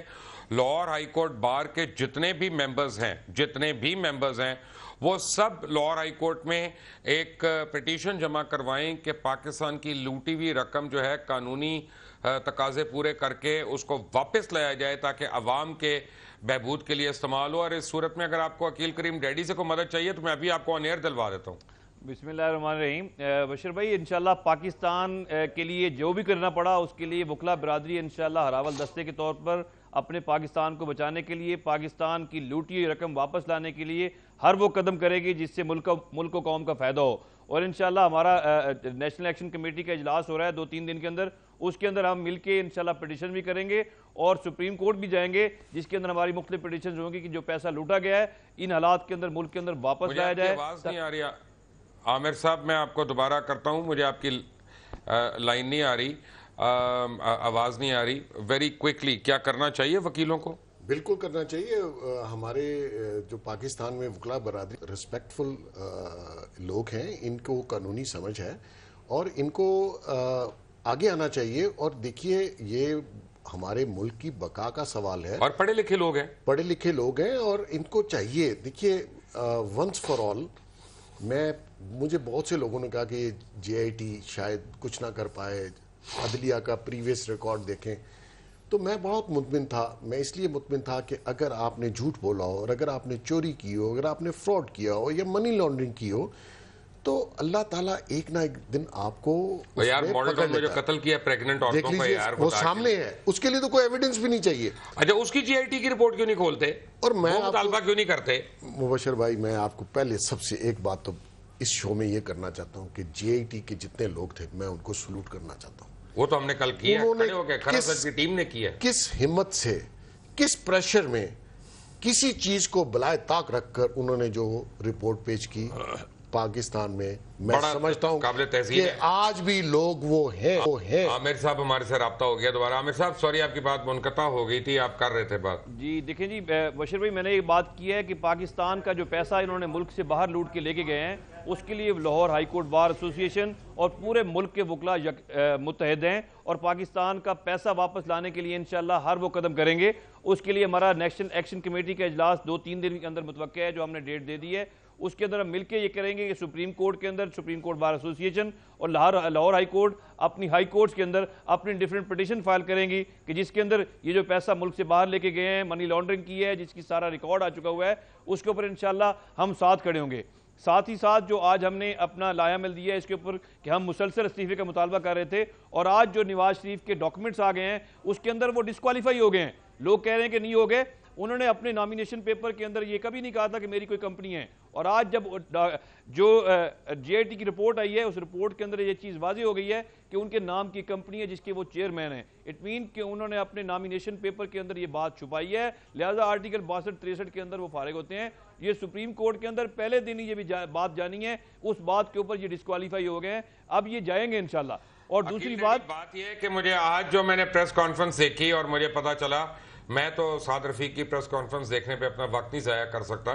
लाहौर हाई कोर्ट बार के जितने भी मेंबर्स हैं वो सब लाहौर हाई कोर्ट में एक पिटीशन जमा करवाएं कि पाकिस्तान की लूटी हुई रकम जो है कानूनी तकाजे पूरे करके उसको वापस लाया जाए ताकि अवाम के बहबूद के लिए इस्तेमाल हो। और इस सूरत में अगर आपको अकील करीम डैडी से कोई मदद चाहिए तो मैं अभी आपको ऑन एयर दिलवा देता हूँ। बिस्मिल्लाहिर्रहमानिर्रहीम। बशीर भाई, इंशाल्लाह पाकिस्तान के लिए जो भी करना पड़ा उसके लिए वकला बरादरी इंशाल्लाह हरावल दस्ते के तौर पर अपने पाकिस्तान को बचाने के लिए, पाकिस्तान की लूटी हुई रकम वापस लाने के लिए हर वो कदम करेगी जिससे मुल्क को कौम का फ़ायदा हो। और इंशाल्लाह हमारा नेशनल एक्शन कमेटी का इजलास हो रहा है 2-3 दिन के अंदर, उसके अंदर हम मिलके इंशाल्लाह पिटीशन भी करेंगे और सुप्रीम कोर्ट भी जाएंगे, जिसके अंदर हमारी मुख्तलिफ पिटीशन होंगी कि जो पैसा लूटा गया है इन हालात के अंदर मुल्क के अंदर वापस लाया जाए। आवाज़ नहीं आ रही आमिर साहब, मैं आपको दोबारा करता हूँ, मुझे आपकी लाइन नहीं आ रही, आवाज़ नहीं आ रही। वेरी क्विकली, क्या करना चाहिए वकीलों को? बिल्कुल करना चाहिए। हमारे जो पाकिस्तान में वकला बरादरी रिस्पेक्टफुल लोग हैं, इनको कानूनी समझ है और इनको आगे आना चाहिए। और देखिए, ये हमारे मुल्क की बका का सवाल है और पढ़े लिखे लोग हैं और इनको चाहिए। देखिए, वंस फॉर ऑल, मुझे बहुत से लोगों ने कहा कि JIT शायद कुछ ना कर पाए, अदलिया का प्रीवियस रिकॉर्ड देखें, तो मैं बहुत मुतमिन था। मैं इसलिए मुतमिन था कि अगर आपने झूठ बोला हो और अगर आपने चोरी की हो, अगर आपने फ्रॉड किया हो या मनी लॉन्ड्रिंग की हो, तो अल्लाह ताला एक ना एक दिन आपको यार मॉडल में जो कत्ल किया प्रेग्नेंट औरतों का, यार वो सामने है, उसके लिए तो कोई एविडेंस भी नहीं चाहिए। अच्छा, उसकी JIT की रिपोर्ट क्यों नहीं खोलते और मैं मुतालबा क्यों नहीं करते? मुबशर भाई, मैं आपको पहले सबसे एक बात तो इस शो में ये करना चाहता हूँ कि JIT के जितने लोग थे, मैं उनको सलूट करना चाहता हूँ। वो तो हमने कल किया, खड़े होकर खरा सच की टीम ने किया। किस हिम्मत से, किस प्रेशर में, किसी चीज को बलाए ताक रखकर उन्होंने जो रिपोर्ट पेश की पाकिस्तान में, मैं समझता हूं कि आज भी लोग वो हैं। आमिर साहब, हमारे से राब्ता हो गया दोबारा। आमिर साहब, सॉरी, आपकी बात मुनक़ता हो गई थी, आप कर रहे थे बात। जी देखें जी बशीर भाई, मैंने ये बात की है कि पाकिस्तान का जो पैसा इन्होंने मुल्क से बाहर लूट के लेके गए हैं, उसके लिए Lahore high court bar association और पूरे मुल्क के वकला मुत्तहद हैं और पाकिस्तान का पैसा वापस लाने के लिए इंशाल्लाह हर वो कदम करेंगे। उसके लिए हमारा नेशनल एक्शन कमेटी का इजलास 2-3 दिन के अंदर मुतवक्किल है, जो हमने डेट दे दी है। उसके अंदर हम मिलकर ये करेंगे कि सुप्रीम कोर्ट के अंदर सुप्रीम कोर्ट बार एसोसिएशन और लाहौर हाई कोर्ट अपनी हाई कोर्ट्स के अंदर अपनी डिफरेंट पिटीशन फाइल करेंगी कि जिसके अंदर ये जो पैसा मुल्क से बाहर लेके गए हैं, मनी लॉन्ड्रिंग की है, जिसकी सारा रिकॉर्ड आ चुका हुआ है, उसके ऊपर इंशाल्लाह हम साथ खड़े होंगे। साथ ही साथ जो आज हमने अपना लाया मिल दिया है, इसके ऊपर कि हम मुसलसल इस्तीफे का मुतालबा कर रहे थे और आज जो नवाज शरीफ के डॉक्यूमेंट्स आ गए हैं उसके अंदर वो डिस्क्वालीफाई हो गए हैं। लोग कह रहे हैं कि नहीं हो गए। उन्होंने अपने नॉमिनेशन पेपर के अंदर ये कभी नहीं कहा था कि मेरी कोई कंपनी है, और आज जब जो JIT की रिपोर्ट आई है, उस रिपोर्ट के अंदर ये चीज़ वाज़ेह हो गई है कि उनके नाम की कंपनी है जिसके वो चेयरमैन है। इट मीन कि उन्होंने अपने नॉमिनेशन पेपर के अंदर ये बात छुपाई है, लिहाजा आर्टिकल 62-63 के अंदर वो फारिग होते हैं। ये सुप्रीम कोर्ट के अंदर पहले दिन ही ये भी बात जानी है, उस बात के ऊपर ये डिस्क्वालीफाई हो गए हैं। अब ये जाएंगे इंशाल्लाह। और दूसरी बात ये है कि मुझे आज जो मैंने प्रेस कॉन्फ्रेंस देखी और मुझे पता चला, मैं तो साद रफीक की प्रेस कॉन्फ्रेंस देखने पे अपना वक्त नहीं ज़ाया कर सकता,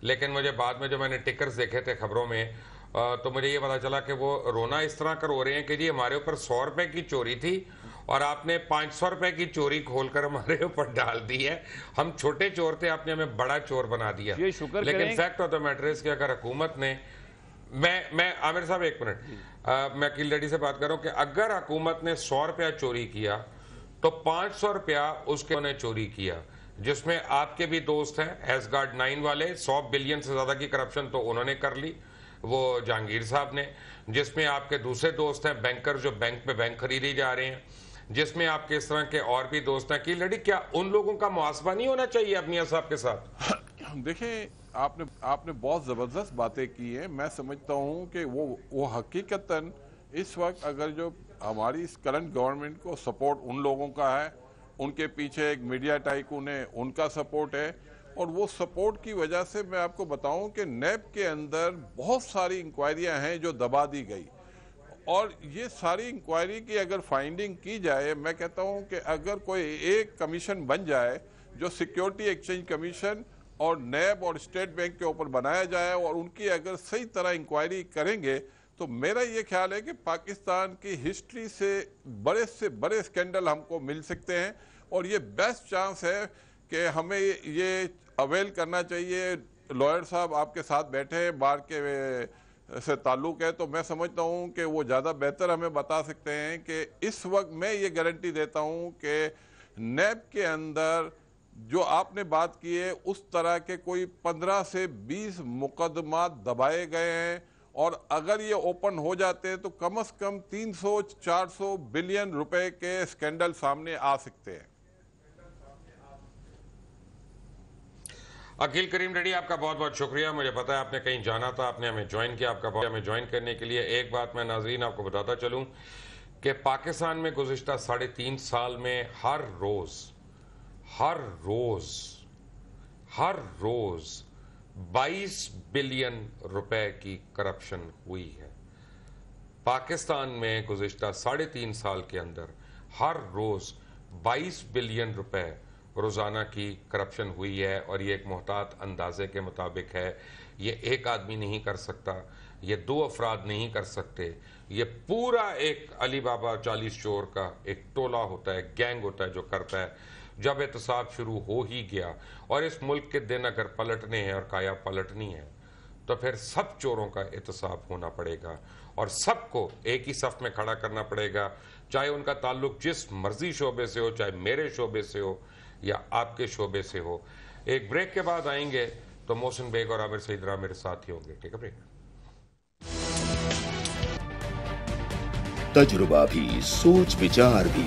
लेकिन मुझे बाद में जो मैंने टिकर्स देखे थे खबरों में, तो मुझे ये पता चला कि वो रोना इस तरह कर रो रहे हैं कि जी हमारे ऊपर 100 रुपए की चोरी थी और आपने 500 रुपए की चोरी खोलकर हमारे ऊपर डाल दी है। हम छोटे चोर थे, आपने हमें बड़ा चोर बना दिया। लेकिन fact of the matter is कि अगर हुकूमत ने, मैं आमिर साहब एक मिनट, मैं अकील डैडी से बात कर रहा हूँ कि अगर हुकूमत ने 100 रुपया चोरी किया तो 500 रुपया उसके उन्होंने चोरी किया, जिसमें आपके भी दोस्त हैं एसगार्ड 9 वाले, 100 बिलियन से ज्यादा की करप्शन तो उन्होंने कर ली, वो जहांगीर साहब ने, जिसमें आपके दूसरे दोस्त हैं बैंकर जो बैंक पे बैंक खरीदे जा रहे हैं, جس میں آپ کے اس طرح کے اور بھی دوست ہیں. کی لڑی کیا ان لوگوں کا محاسبہ نہیں ہونا چاہیے اپنی صاحب کے ساتھ؟ دیکھیں آپ نے بہت زبردست باتیں کی ہیں. میں سمجھتا ہوں کہ وہ حقیقتاً اس وقت اگر جو ہماری اس کرنٹ گورنمنٹ کو سپورٹ ان لوگوں کا ہے, ان کے پیچھے ایک میڈیا ٹائکون ہے, ان کا سپورٹ ہے, اور وہ سپورٹ کی وجہ سے میں آپ کو بتاؤں کہ نیب کے اندر بہت ساری انکوائریاں ہیں جو دبا دی گئی, اور یہ ساری انکوائری کی اگر فائنڈنگ کی جائے, میں کہتا ہوں کہ اگر کوئی ایک کمیشن بن جائے جو سیکیورٹی ایکسچینج کمیشن اور نیب اور اسٹیٹ بینک کے اوپر بنایا جائے, اور ان کی اگر صحیح طرح انکوائری کریں گے, تو میرا یہ خیال ہے کہ پاکستان کی ہسٹری سے بڑے اسکینڈل ہم کو مل سکتے ہیں, اور یہ بیسٹ چانس ہے کہ ہمیں یہ اویل کرنا چاہیے. لائر صاحب آپ کے ساتھ بیٹھے ہیں, بار کے سے تعلق ہے, تو میں سمجھتا ہوں کہ وہ زیادہ بہتر ہمیں بتا سکتے ہیں کہ اس وقت میں یہ گارنٹی دیتا ہوں کہ نیب کے اندر جو آپ نے بات کی ہے اس طرح کے کوئی 15 سے 20 مقدمات دبائے گئے ہیں, اور اگر یہ اوپن ہو جاتے ہیں تو کم از کم 300-400 بلین روپے کے اسکینڈل سامنے آ سکتے ہیں. عقیل کریم ریڈی, آپ کا بہت بہت شکریہ. مجھے پتا ہے آپ نے کہیں جانا تھا, آپ نے ہمیں جوائن کیا. آپ کا بہت ہمیں جوائن کرنے کے لیے. ایک بات میں ناظرین آپ کو بتاتا چلوں کہ پاکستان میں گزشتہ 3.5 سال میں ہر روز 22 بلین روپے کی کرپشن ہوئی ہے. پاکستان میں گزشتہ 3.5 سال کے اندر ہر روز 22 بلین روپے روزانہ کی کرپشن ہوئی ہے, اور یہ ایک محتاط اندازے کے مطابق ہے. یہ ایک آدمی نہیں کر سکتا, یہ 2 افراد نہیں کر سکتے, یہ پورا ایک علی بابا 40 چور کا ایک ٹولہ ہوتا ہے, گینگ ہوتا ہے جو کرتا ہے. جب احتساب شروع ہو ہی گیا, اور اس ملک کے دن اگر پلٹنے ہیں اور کایا پلٹنی ہے, تو پھر سب چوروں کا احتساب ہونا پڑے گا, اور سب کو ایک ہی صف میں کھڑا کرنا پڑے گا, چاہے ان کا تعلق جس مرضی شعبے سے ہو, چاہے میرے شعبے سے ہو یا آپ کے شعبے سے ہو. ایک بریک کے بعد آئیں گے تو محسن بیگ اور عامر سعید راہ میرے ساتھ ہی ہوں گے. ٹھیک ہے, بریک. تجربہ بھی, سوچ وچار بھی,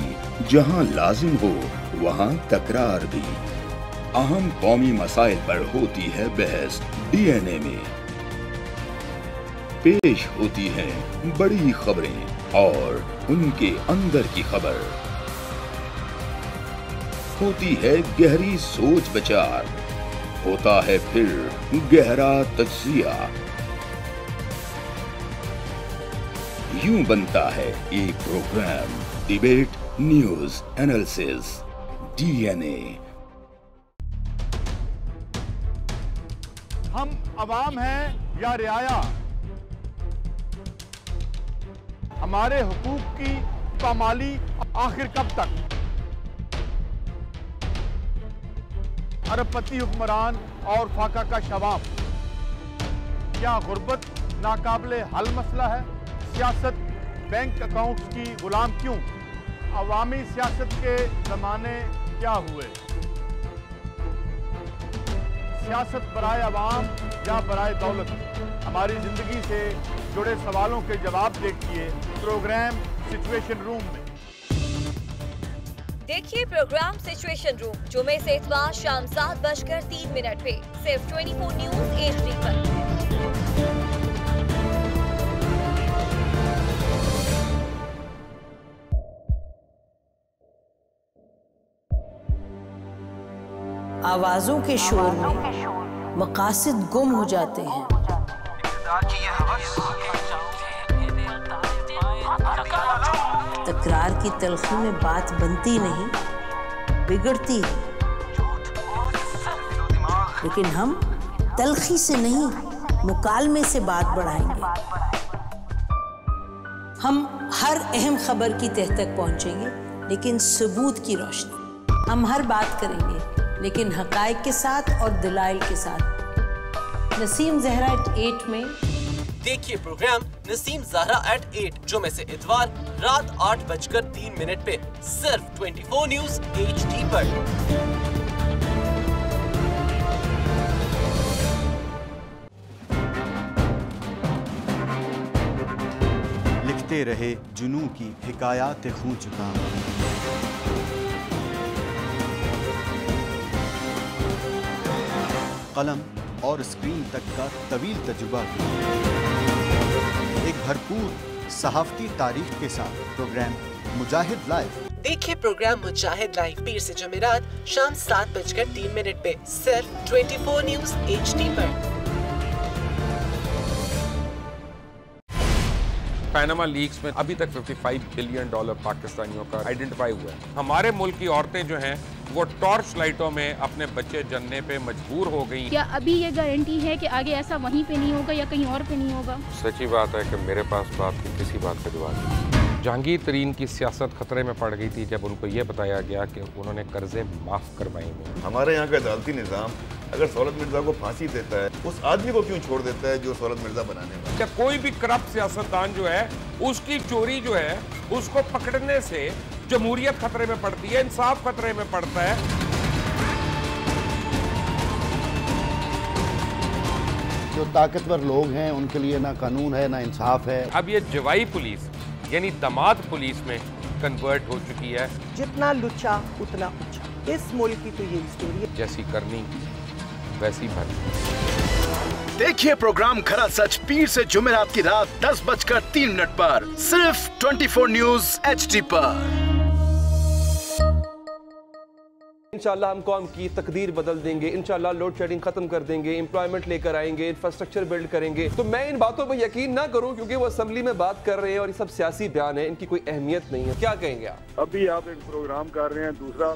جہاں لازم ہو وہاں تکرار بھی. اہم قومی مسائل پر ہوتی ہے بحث ڈی این اے میں. پیش ہوتی ہیں بڑی خبریں اور ان کے اندر کی خبر. ہوتی ہے گہری سوچ بچار, ہوتا ہے پھر گہرا تجزیہ. یوں بنتا ہے ایک programme debate news analysis D N A. ہم عوام ہیں یا رعایا؟ ہمارے حقوق کی پامالی آخر کب تک؟ ارب پتی حکمران اور فاقہ کا شباب. کیا غربت ناقابل حل مسئلہ ہے؟ سیاست بینک اکاؤنٹس کی غلام کیوں؟ عوامی سیاست کے زمانے کیا ہوئے؟ سیاست برائے عوام یا برائے دولت؟ ہماری زندگی سے جڑے سوالوں کے جواب دیکھیے پروگرام سچویشن روم میں. دیکھیے پروگرام سچویشن روم جمعے سے اتوار شام 7:03 پہ صرف 24 نیوز HD پر. آوازوں کے شور میں مقاصد گم ہو جاتے ہیں. تکرار کی تلخی میں بات بنتی نہیں, بگڑتی ہے. لیکن ہم تلخی سے نہیں, مکالمے سے بات بڑھائیں گے. ہم ہر اہم خبر کی تہ تک پہنچیں گے, لیکن ثبوت کی روشنی. ہم ہر بات کریں گے, لیکن حقائق کے ساتھ اور دلائل کے ساتھ. نسیم زہرا 8 میں دیکھیے پروگرام نسیم زہرا ایٹ 8 جمعے سے اتوار رات 8:03 پہ صرف 24 نیوز HD پر. सुनते रहे जुनून की हिकायात खूं चुका। कलम और स्क्रीन तक का तवील तजुर्बा भी। एक भरपूर सहाफती तारीख के साथ प्रोग्राम मुजाहिद लाइव। देखिए प्रोग्राम मुजाहिद लाइव पीर से जुमेरात शाम 7:03 पे सिर्फ 24 न्यूज़ HD पर। पैनामा लीक्स में अभी तक $55 बिलियन पाकिस्तानियों का आइडेंटिफाई हुआ है। हमारे मुल्क की औरतें जो हैं वो टॉर्च लाइटों में अपने बच्चे जनने पे मजबूर हो गई। क्या अभी ये गारंटी है कि आगे ऐसा वहीं पे नहीं होगा या कहीं और पे नहीं होगा? सच्ची बात है कि मेरे पास बात की किसी बात का जवाब नहीं। जहांगीर तरीन की सियासत खतरे में पड़ गई थी जब उनको ये बताया गया कि उन्होंने कर्जे माफ करवाए हैं। हमारे यहाँ का अदालती निज़ाम अगर सौलत मिर्जा को फांसी देता है, उस आदमी को क्यों छोड़ देता है जो सौलत मिर्जा बनाने वाला? क्या कोई भी करप्ट सियासतदान जो है उसकी चोरी जो है उसको पकड़ने से जमहूरियत खतरे में पड़ती है, इंसाफ खतरे में पड़ता है। जो ताकतवर लोग हैं उनके लिए ना कानून है ना इंसाफ है। अब ये जवाई पुलिस यानी दामाद पुलिस में कन्वर्ट हो चुकी है। जितना लुच्चा उतना ऊंचा, इस मुल्क की तो यही स्टोरी है। जैसी करनी वैसी भरनी। देखिए प्रोग्राम खरा सच पीर से जुमेरात की रात 10:03 पर सिर्फ 24 न्यूज़ HD पर। इंशाल्लाह हम कौम की तकदीर बदल देंगे, इंशाल्लाह लोड शेडिंग खत्म कर देंगे, एम्प्लॉयमेंट लेकर आएंगे, इंफ्रास्ट्रक्चर बिल्ड करेंगे। तो मैं इन बातों पर यकीन ना करूं क्योंकि वो असेंबली में बात कर रहे हैं और ये सब सियासी बयान है, इनकी कोई अहमियत नहीं है। क्या कहेंगे आप? अभी आप एक प्रोग्राम कर रहे हैं, दूसरा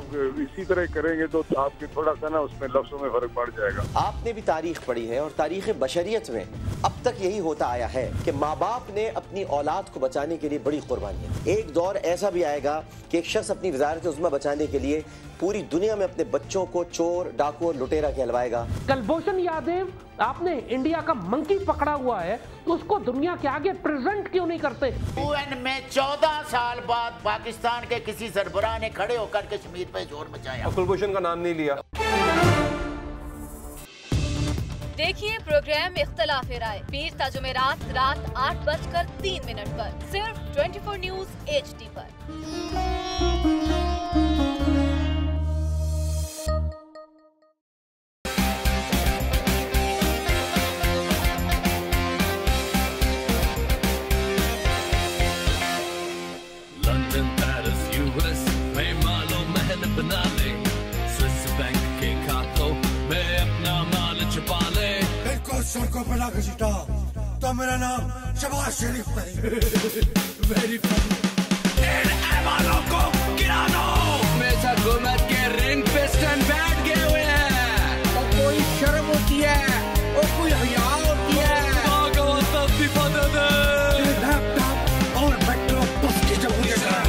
इसी तरह करेंगे तो आपके थोड़ा सा ना उसमें लफ्ज़ों में फर्क पड़ जाएगा। आपने भी तारीख पढ़ी है और तारीख बशरियत में अब तक यही होता आया है कि माँ बाप ने अपनी औलाद को बचाने के लिए बड़ी कुर्बानियां। एक दौर ऐसा भी आएगा कि एक शख्स अपनी वज़ारत उज़्मा बचाने के लिए पूरी दुनिया में अपने बच्चों को चोर, डाकू और लुटेरा कहलवाएगा। कुलभूषण यादव, आपने इंडिया का मंकी पकड़ा हुआ है तो उसको दुनिया के आगे प्रेजेंट क्यों नहीं करते? UN में 14 साल बाद पाकिस्तान के किसी सरबराह ने खड़े होकर कश्मीर पे जोर मचाया। कुलभूषण का नाम नहीं लिया। देखिए प्रोग्राम इख्तलाफ राय पीर ता जुमेरात रात 8:03 पर सिर्फ 24 न्यूज़ HD पर। सड़कों पर ना घसीटा तो मेरा नाम शबाज शरीफ नहीं। Very funny. इन ऐवानों को गिरा दो। हमेशा हुकूमत के रिंग पे स्टैंड बैठ गए हुए हैं। और कोई शर्म होती है और कोई हया होती है। लैपटॉप और मेट्रो बस की जमहूरियत है।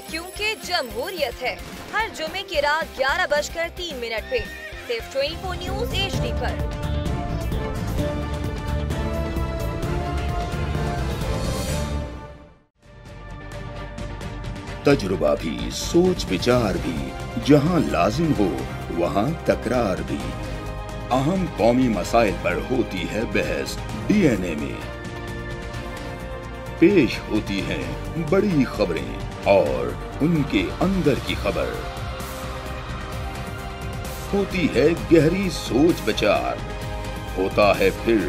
क्योंकि जमहूरियत है हर जुमे की रात 11:03 पे सिर्फ 24 न्यूज़ HD पर। तजुर्बा भी, सोच विचार भी, जहां लाजिम हो वहां तकरार भी। अहम कौमी मसाइल पर होती है बहस DNA में। पेश होती हैं बड़ी खबरें और उनके अंदर की खबर। होती है गहरी सोच विचार, होता है फिर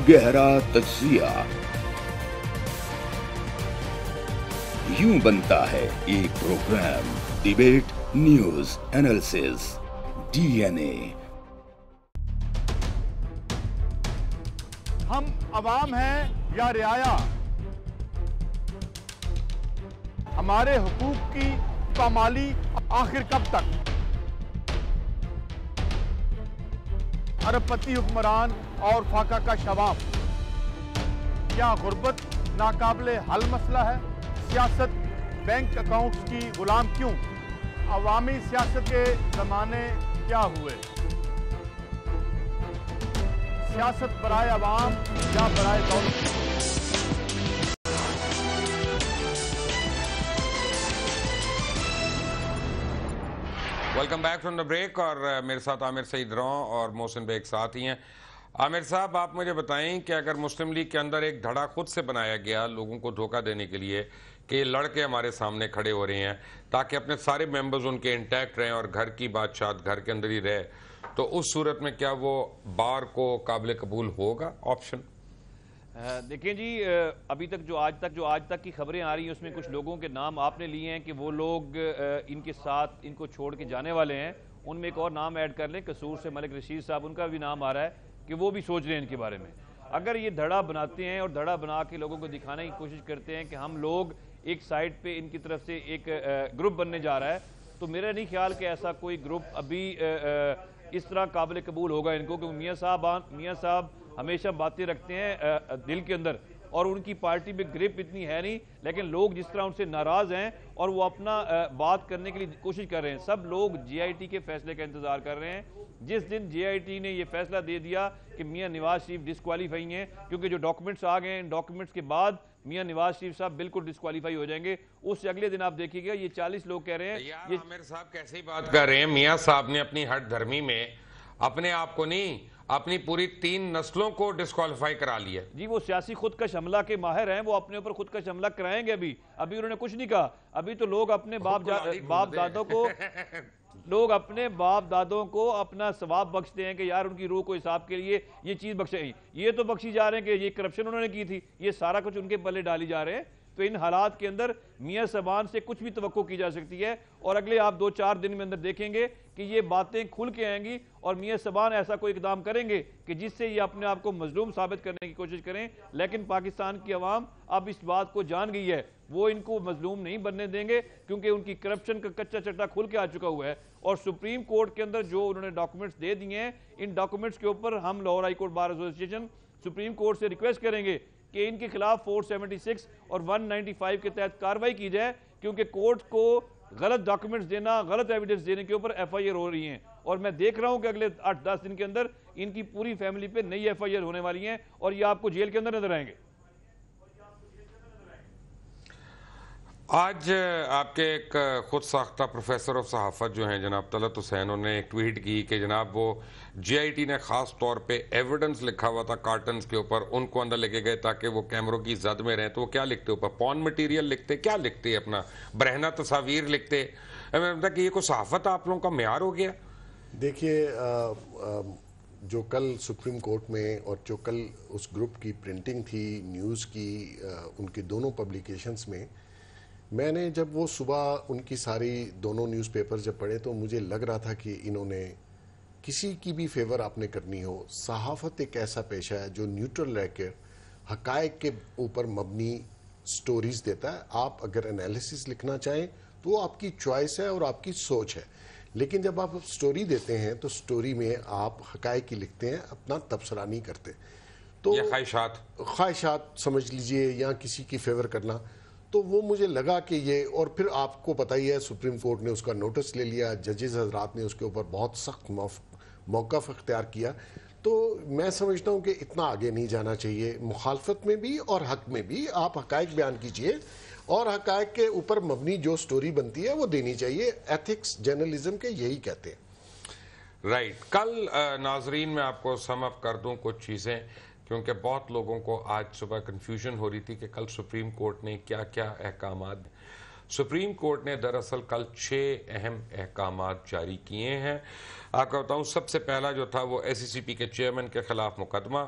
गहरा तज्जिया। यूं बनता है एक programme debate news analysis DNA। हम अवाम हैं या रियाया? हमारे हुकूक की पामाली आखिर कब तक? अरबपति हुक्मरान और फाका का शबाब, क्या गुर्बत नाकाबिले हल मसला है? सियासत बैंक अकाउंट्स की गुलाम क्यों? अवामी सियासत के जमाने क्या हुए? सियासत बराए अवाम या बराए दौलत। Welcome back from the break. और मेरे साथ आमिर सईद रॉ और मोहसिन बेग साथ ही हैं। आमिर साहब, आप मुझे बताएं कि अगर मुस्लिम लीग के अंदर एक धड़ा खुद से बनाया गया लोगों को धोखा देने के लिए कि लड़के हमारे सामने खड़े हो रहे हैं ताकि अपने सारे मेंबर्स उनके इंटैक्ट रहें और घर की बादशाहत घर के अंदर ही रहे, तो उस सूरत में क्या वो बार को काबिल कबूल होगा ऑप्शन? देखें जी, अभी तक जो आज तक की खबरें आ रही हैं उसमें कुछ लोगों के नाम आपने लिए हैं कि वो लोग इनके साथ इनको छोड़ के जाने वाले हैं। उनमें एक और नाम ऐड कर लें, कसूर से मलिक रशीद साहब, उनका भी नाम आ रहा है कि वो भी सोच रहे हैं इनके बारे में। अगर ये धड़ा बनाते हैं और धड़ा बना के लोगों को दिखाने की कोशिश करते हैं कि हम लोग एक साइड पे इनकी तरफ से एक ग्रुप बनने जा रहा है, तो मेरा नहीं ख्याल कि ऐसा कोई ग्रुप अभी इस तरह काबिल कबूल होगा इनको, क्योंकि मियाँ साहब हमेशा बातें रखते हैं दिल के अंदर और उनकी पार्टी में ग्रिप इतनी है नहीं, लेकिन लोग जिस तरह उनसे नाराज़ हैं और वो अपना बात करने के लिए कोशिश कर रहे हैं। सब लोग JIT के फैसले का इंतज़ार कर रहे हैं। जिस दिन JIT ने ये फैसला दे दिया कि मियाँ नवाज शरीफ डिस्क्वालीफाई हैं, क्योंकि जो डॉक्यूमेंट्स आ गए हैं, इन डॉक्यूमेंट्स के बाद मियाँ नवाज शरीफ साहब बिल्कुल डिस्क्वालीफाई हो जाएंगे, उससे अगले दिन आप देखिएगा ये 40 लोग कह रहे हैं। ये आमिर साहब कैसे बात कर रहे हैं? मियाँ साहब ने अपनी हट धर्मी में अपने आप को नहीं, अपनी पूरी 3 नस्लों को डिस्क्वालीफाई करा लिया जी। वो सियासी खुदकश हमला के माहिर हैं, वो अपने ऊपर खुदकश हमला कराएंगे। अभी उन्होंने कुछ नहीं कहा। अभी तो लोग अपने बाप दादों को अपना सवाब बख्शते हैं कि यार उनकी रूह को हिसाब के लिए ये चीज बख्शे। ये तो बख्शी जा रहे हैं कि ये करप्शन उन्होंने की थी, ये सारा कुछ उनके पल्ले डाली जा रहे हैं। तो इन हालात के अंदर मियाँ साहबान से कुछ भी तवक्को की जा सकती है और अगले आप 2-4 दिन में अंदर देखेंगे कि ये बातें खुल के आएंगी और मियाँ साहबान ऐसा कोई इकदाम करेंगे कि जिससे ये अपने आप को मजलूम साबित करने की कोशिश करें। लेकिन पाकिस्तान की आवाम अब इस बात को जान गई है, वो इनको मजलूम नहीं बनने देंगे, क्योंकि उनकी करप्शन का कच्चा चट्टा खुल के आ चुका हुआ है। और सुप्रीम कोर्ट के अंदर जो उन्होंने डॉक्यूमेंट्स दे दिए हैं, इन डॉक्यूमेंट्स के ऊपर हम Lahore high court bar association supreme court से रिक्वेस्ट करेंगे कि इनके खिलाफ 476 और 195 के तहत कार्रवाई की जाए, क्योंकि कोर्ट को गलत डॉक्यूमेंट्स देना, गलत एविडेंस देने के ऊपर FIR हो रही हैं। और मैं देख रहा हूं कि अगले 8-10 दिन के अंदर इनकी पूरी फैमिली पे नई FIR होने वाली हैं और ये आपको जेल के अंदर नजर आएंगे। आज आपके एक खुद साख्ता प्रोफेसर ऑफ सहाफ़त जो हैं जनाब तलत हुसैन, उन्होंने एक ट्वीट की कि जनाब वो JIT ने ख़ास तौर पे एविडेंस लिखा हुआ था कार्टन्स के ऊपर, उनको अंदर लेके गए ताकि वो कैमरों की जद में रहें। तो वो क्या लिखते ऊपर? पॉर्न मटीरियल लिखते, क्या लिखते? अपना बरहना तस्वीर लिखते। मतलब कि ये कोई सहाफ़त आप लोगों का मेयार हो गया। देखिए, जो कल सुप्रीम कोर्ट में और जो कल उस ग्रुप की प्रिंटिंग थी न्यूज़ की, उनके दोनों पब्लिकेशंस में, मैंने जब वो सुबह उनकी सारी दोनों न्यूज़पेपर जब पढ़े तो मुझे लग रहा था कि इन्होंने किसी की भी फेवर आपने करनी हो, सहाफ़त एक ऐसा पेशा है जो न्यूट्रल रहकर हक़ाइक़ के ऊपर मबनी स्टोरीज़ देता है। आप अगर एनालिसिस लिखना चाहें तो वो आपकी चॉइस है और आपकी सोच है, लेकिन जब आप स्टोरी देते हैं तो स्टोरी में आप हक़ाइक़ की लिखते हैं, अपना तबसरा नहीं करते। तो ख्वाहिशात समझ लीजिए या किसी की फेवर करना, तो वो मुझे लगा कि ये, और फिर आपको पता ही है सुप्रीम कोर्ट ने उसका नोटिस ले लिया, जजेस हजरात ने उसके ऊपर बहुत सख्त मौक़िफ़ इख्तियार किया। तो मैं समझता हूँ कि इतना आगे नहीं जाना चाहिए, मुखालफत में भी और हक में भी आप हक़ाइक़ बयान कीजिए और हक़ाइक़ के ऊपर मबनी जो स्टोरी बनती है वो देनी चाहिए। एथिक्स जर्नलिज्म के यही कहते हैं। राइट। कल नाजरीन मैं आपको सम अप कर दूँ कुछ चीज़ें, क्योंकि बहुत लोगों को आज सुबह कन्फ्यूजन हो रही थी कि कल सुप्रीम कोर्ट ने क्या क्या अहकामात। सुप्रीम कोर्ट ने दरअसल कल 6 अहम अहकामात जारी किए हैं। आपको बताऊं, सबसे पहला जो था वो SCCP के चेयरमैन के खिलाफ मुकदमा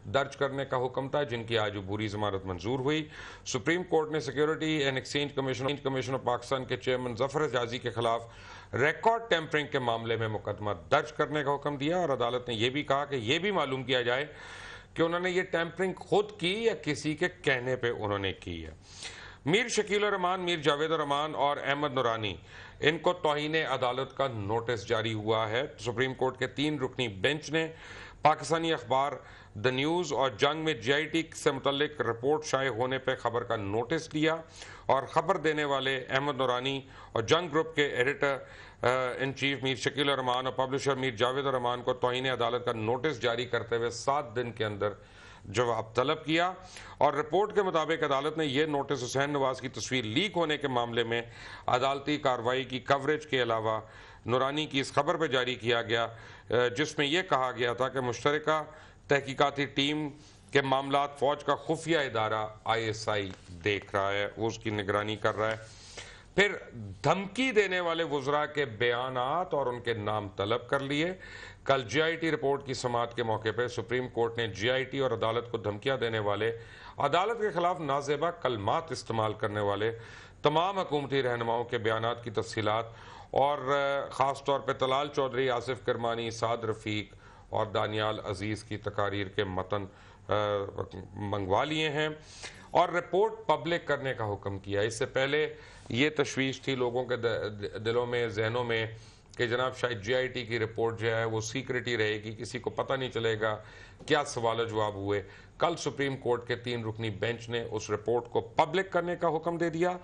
दर्ज करने का हुक्म था, जिनकी आज अबूरी ज़मानत मंजूर हुई। सुप्रीम कोर्ट ने security and exchange commission of Pakistan के चेयरमैन जफर एजाजी के खिलाफ रिकॉर्ड टेम्परिंग के मामले में मुकदमा दर्ज करने का हुक्म दिया और अदालत ने यह भी कहा कि यह भी मालूम किया जाए कि उन्होंने ये टेम्परिंग खुद की या किसी के कहने पे उन्होंने की है। मीर शकील रहमान, मीर जावेद रहमान और अहमद नूरानी, इनको तौहीन अदालत का नोटिस जारी हुआ है। सुप्रीम कोर्ट के 3 रुकनी बेंच ने पाकिस्तानी अखबार द न्यूज़ और जंग में JIT से मुतल्लिक रिपोर्ट शाये होने पर खबर का नोटिस लिया और ख़बर देने वाले अहमद नूरानी और जंग ग्रुप के editor in chief Mir Shakeel Rahman और पब्लिशर मीर जावेद रहमान को तौहीन अदालत का नोटिस जारी करते हुए 7 दिन के अंदर जवाब तलब किया। और रिपोर्ट के मुताबिक अदालत ने यह नोटिस हुसैन नवाज की तस्वीर लीक होने के मामले में अदालती कार्रवाई की कवरेज के अलावा नूरानी की इस खबर पर जारी किया गया, जिसमें यह कहा गया था कि मुश्तरका तहकीकाती टीम के मामलात फौज का खुफिया इदारा ISI देख रहा है, वो उसकी निगरानी कर रहा है। फिर धमकी देने वाले वुज़रा के बयानात और उनके नाम तलब कर लिए। कल GIT रिपोर्ट की समाअत के मौके पर सुप्रीम कोर्ट ने GIT और अदालत को धमकियां देने वाले, अदालत के खिलाफ नाजेबा कलमात इस्तेमाल करने वाले तमाम हुकूमती रहनुमाओं के बयानात की तफसीलात और ख़ास तौर पर तलाल चौधरी, आसिफ किरमानी, साद रफ़ीक और दानियाल अजीज़ की तकारीर के मतन मंगवा लिए हैं और रिपोर्ट पब्लिक करने का हुक्म किया। इससे पहले ये तशवीश थी लोगों के दिलों में, जहनों में कि जनाब शायद GIT की रिपोर्ट जो है वो सीक्रेट ही रहेगी, किसी को पता नहीं चलेगा क्या सवाल जवाब हुए। कल सुप्रीम कोर्ट के 3 रुकनी बेंच ने उस रिपोर्ट को पब्लिक करने का हुक्म दे दिया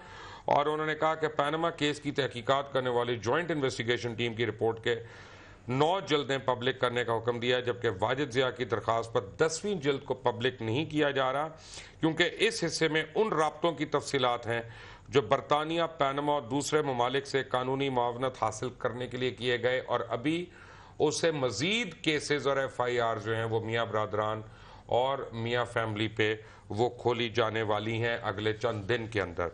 और उन्होंने कहा कि पैनामा केस की तहकीकात करने वाली जॉइंट इन्वेस्टिगेशन टीम की रिपोर्ट के 9 जल्दें पब्लिक करने का हुक्म दिया, जबकि वाजिद ज़िया की दरख्वास्त पर 10वीं जल्द को पब्लिक नहीं किया जा रहा क्योंकि इस हिस्से में उन राब्तों की तफसीलात हैं जो बरतानिया, पैनामा और दूसरे ममालिक से कानूनी मुआवनत हासिल करने के लिए किए गए और अभी उससे मज़ीद केसेस और FIR जो हैं वो मियाँ बरादरान और मियाँ फैमिली पे वो खोली जाने वाली हैं अगले चंद दिन के अंदर।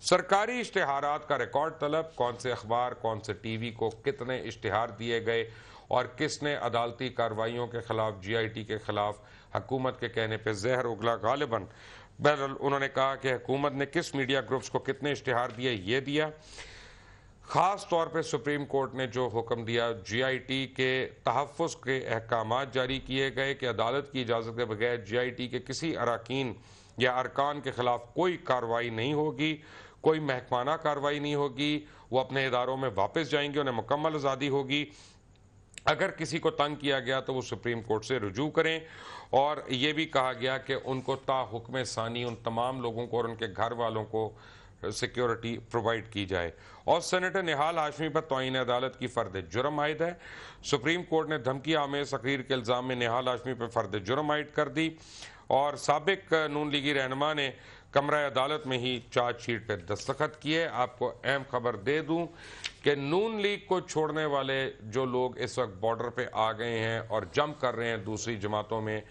सरकारी इश्तिहारात का रिकॉर्ड तलब, कौन से अखबार, कौन से TV को कितने इश्तिहार दिए गए और किसने अदालती कार्रवाइयों के खिलाफ, GIT के खिलाफ हुकूमत के कहने पर जहर उगला। गालिबन बहरहाल उन्होंने कहा कि हुकूमत ने किस मीडिया ग्रुप्स को कितने इश्तिहार दिए, ये दिया। ख़ास तौर पर सुप्रीम कोर्ट ने जो हुक्म दिया, GIT के तहफ़्फ़ुज़ के अहकामात जारी किए गए कि अदालत की इजाज़त के बगैर GIT के किसी अरकान या अरकान के खिलाफ कोई कार्रवाई नहीं होगी, कोई महकमाना कार्रवाई नहीं होगी, वो अपने इदारों में वापस जाएंगे, उन्हें मुकम्मल आज़ादी होगी। अगर किसी को तंग किया गया तो वो सुप्रीम कोर्ट से रुजू करें। और ये भी कहा गया कि उनको ता हुक्म सानी उन तमाम लोगों को और उनके घर वालों को सिक्योरिटी प्रोवाइड की जाए। और सेनेटर निहाल हाशमी पर तौहीन अदालत की फ़र्द जुर्म आयद है। सुप्रीम कोर्ट ने धमकी आमेज़ तकरीर के इल्ज़ाम में निहाल हाशमी पर फ़र्द जुर्म आयद कर दी और साबिक नून लीगी रहनुमा ने कमरा अदालत में ही चार्जशीट पर दस्तखत किए। आपको अहम खबर दे दूं कि नून लीग को छोड़ने वाले जो लोग इस वक्त बॉर्डर पे आ गए हैं और जंप कर रहे हैं दूसरी जमातों में,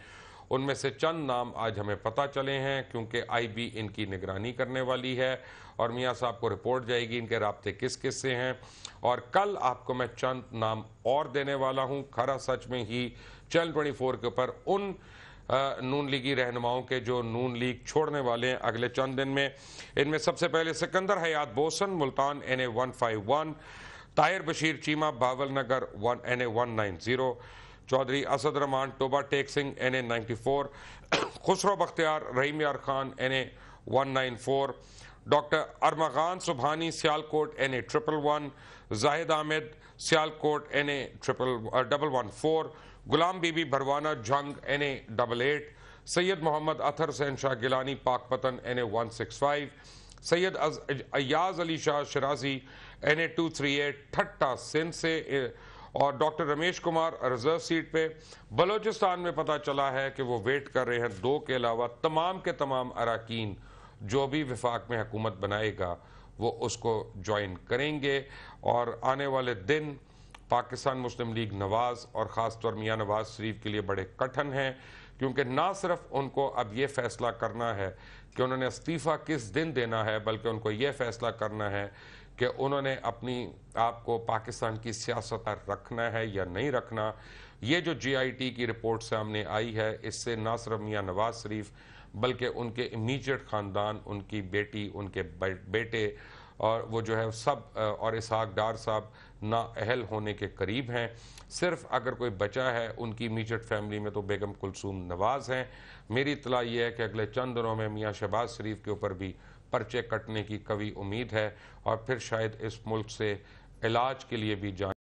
उनमें से चंद नाम आज हमें पता चले हैं क्योंकि IB इनकी निगरानी करने वाली है और मियाँ साहब को रिपोर्ट जाएगी इनके राब्ते किस किस से हैं। और कल आपको मैं चंद नाम और देने वाला हूँ। खरा सच में ही चैनल 24 के ऊपर उन नून लीगी रहनुमाओं के जो नून लीग छोड़ने वाले हैं अगले चंद दिन में। इनमें सबसे पहले Sikandar Hayat Bosan, Multan NA 151, Tahir Bashir Cheema, Bahawal Nagar NA 190, Chaudhry Asad Rehman Toba Tek Singh NA 94, Khusro Bakhtiar Rahim Yar Khan NA 194, doctor Armaghan Subhani Sialkot NA 111, Zahid Ahmed Sialkot NA 114, Ghulam Bibi Bharwana Jhang NA 88, Syed Mohammad Athar Sain Shah Gilani Pakpattan NA 165, Syed Ayaz Ali Shah Shirazi NA 238 Thatta Sindh से और doctor Ramesh Kumar reserve seat पे। बलोचिस्तान में पता चला है कि वो वेट कर रहे हैं 2 के अलावा तमाम के तमाम अरकान जो भी विफाक में हुकूमत बनाएगा वो उसको ज्वाइन करेंगे। और आने वाले दिन पाकिस्तान मुस्लिम लीग नवाज़ और ख़ास तौर मियाँ नवाज़ शरीफ के लिए बड़े कठिन हैं क्योंकि ना सिर्फ उनको अब ये फ़ैसला करना है कि उन्होंने इस्तीफ़ा किस दिन देना है, बल्कि उनको ये फ़ैसला करना है कि उन्होंने अपनी आप को पाकिस्तान की सियासत पर रखना है या नहीं रखना। ये जो GIT की रिपोर्ट सामने आई है इससे ना सिर्फ मियाँ नवाज़ शरीफ बल्कि उनके इमीडिएट ख़ानदान, उनकी बेटी, उनके बेटे और वो जो है सब और इसहाक डार साहब नाअहल होने के करीब हैं। सिर्फ अगर कोई बचा है उनकी इमीडिएट फैमिली में तो बेगम कुलसूम नवाज़ हैं। मेरी इत्तला ये है कि अगले चंद दिनों में मियाँ शहबाज शरीफ के ऊपर भी पर्चे कटने की कवी उम्मीद है और फिर शायद इस मुल्क से इलाज के लिए भी जान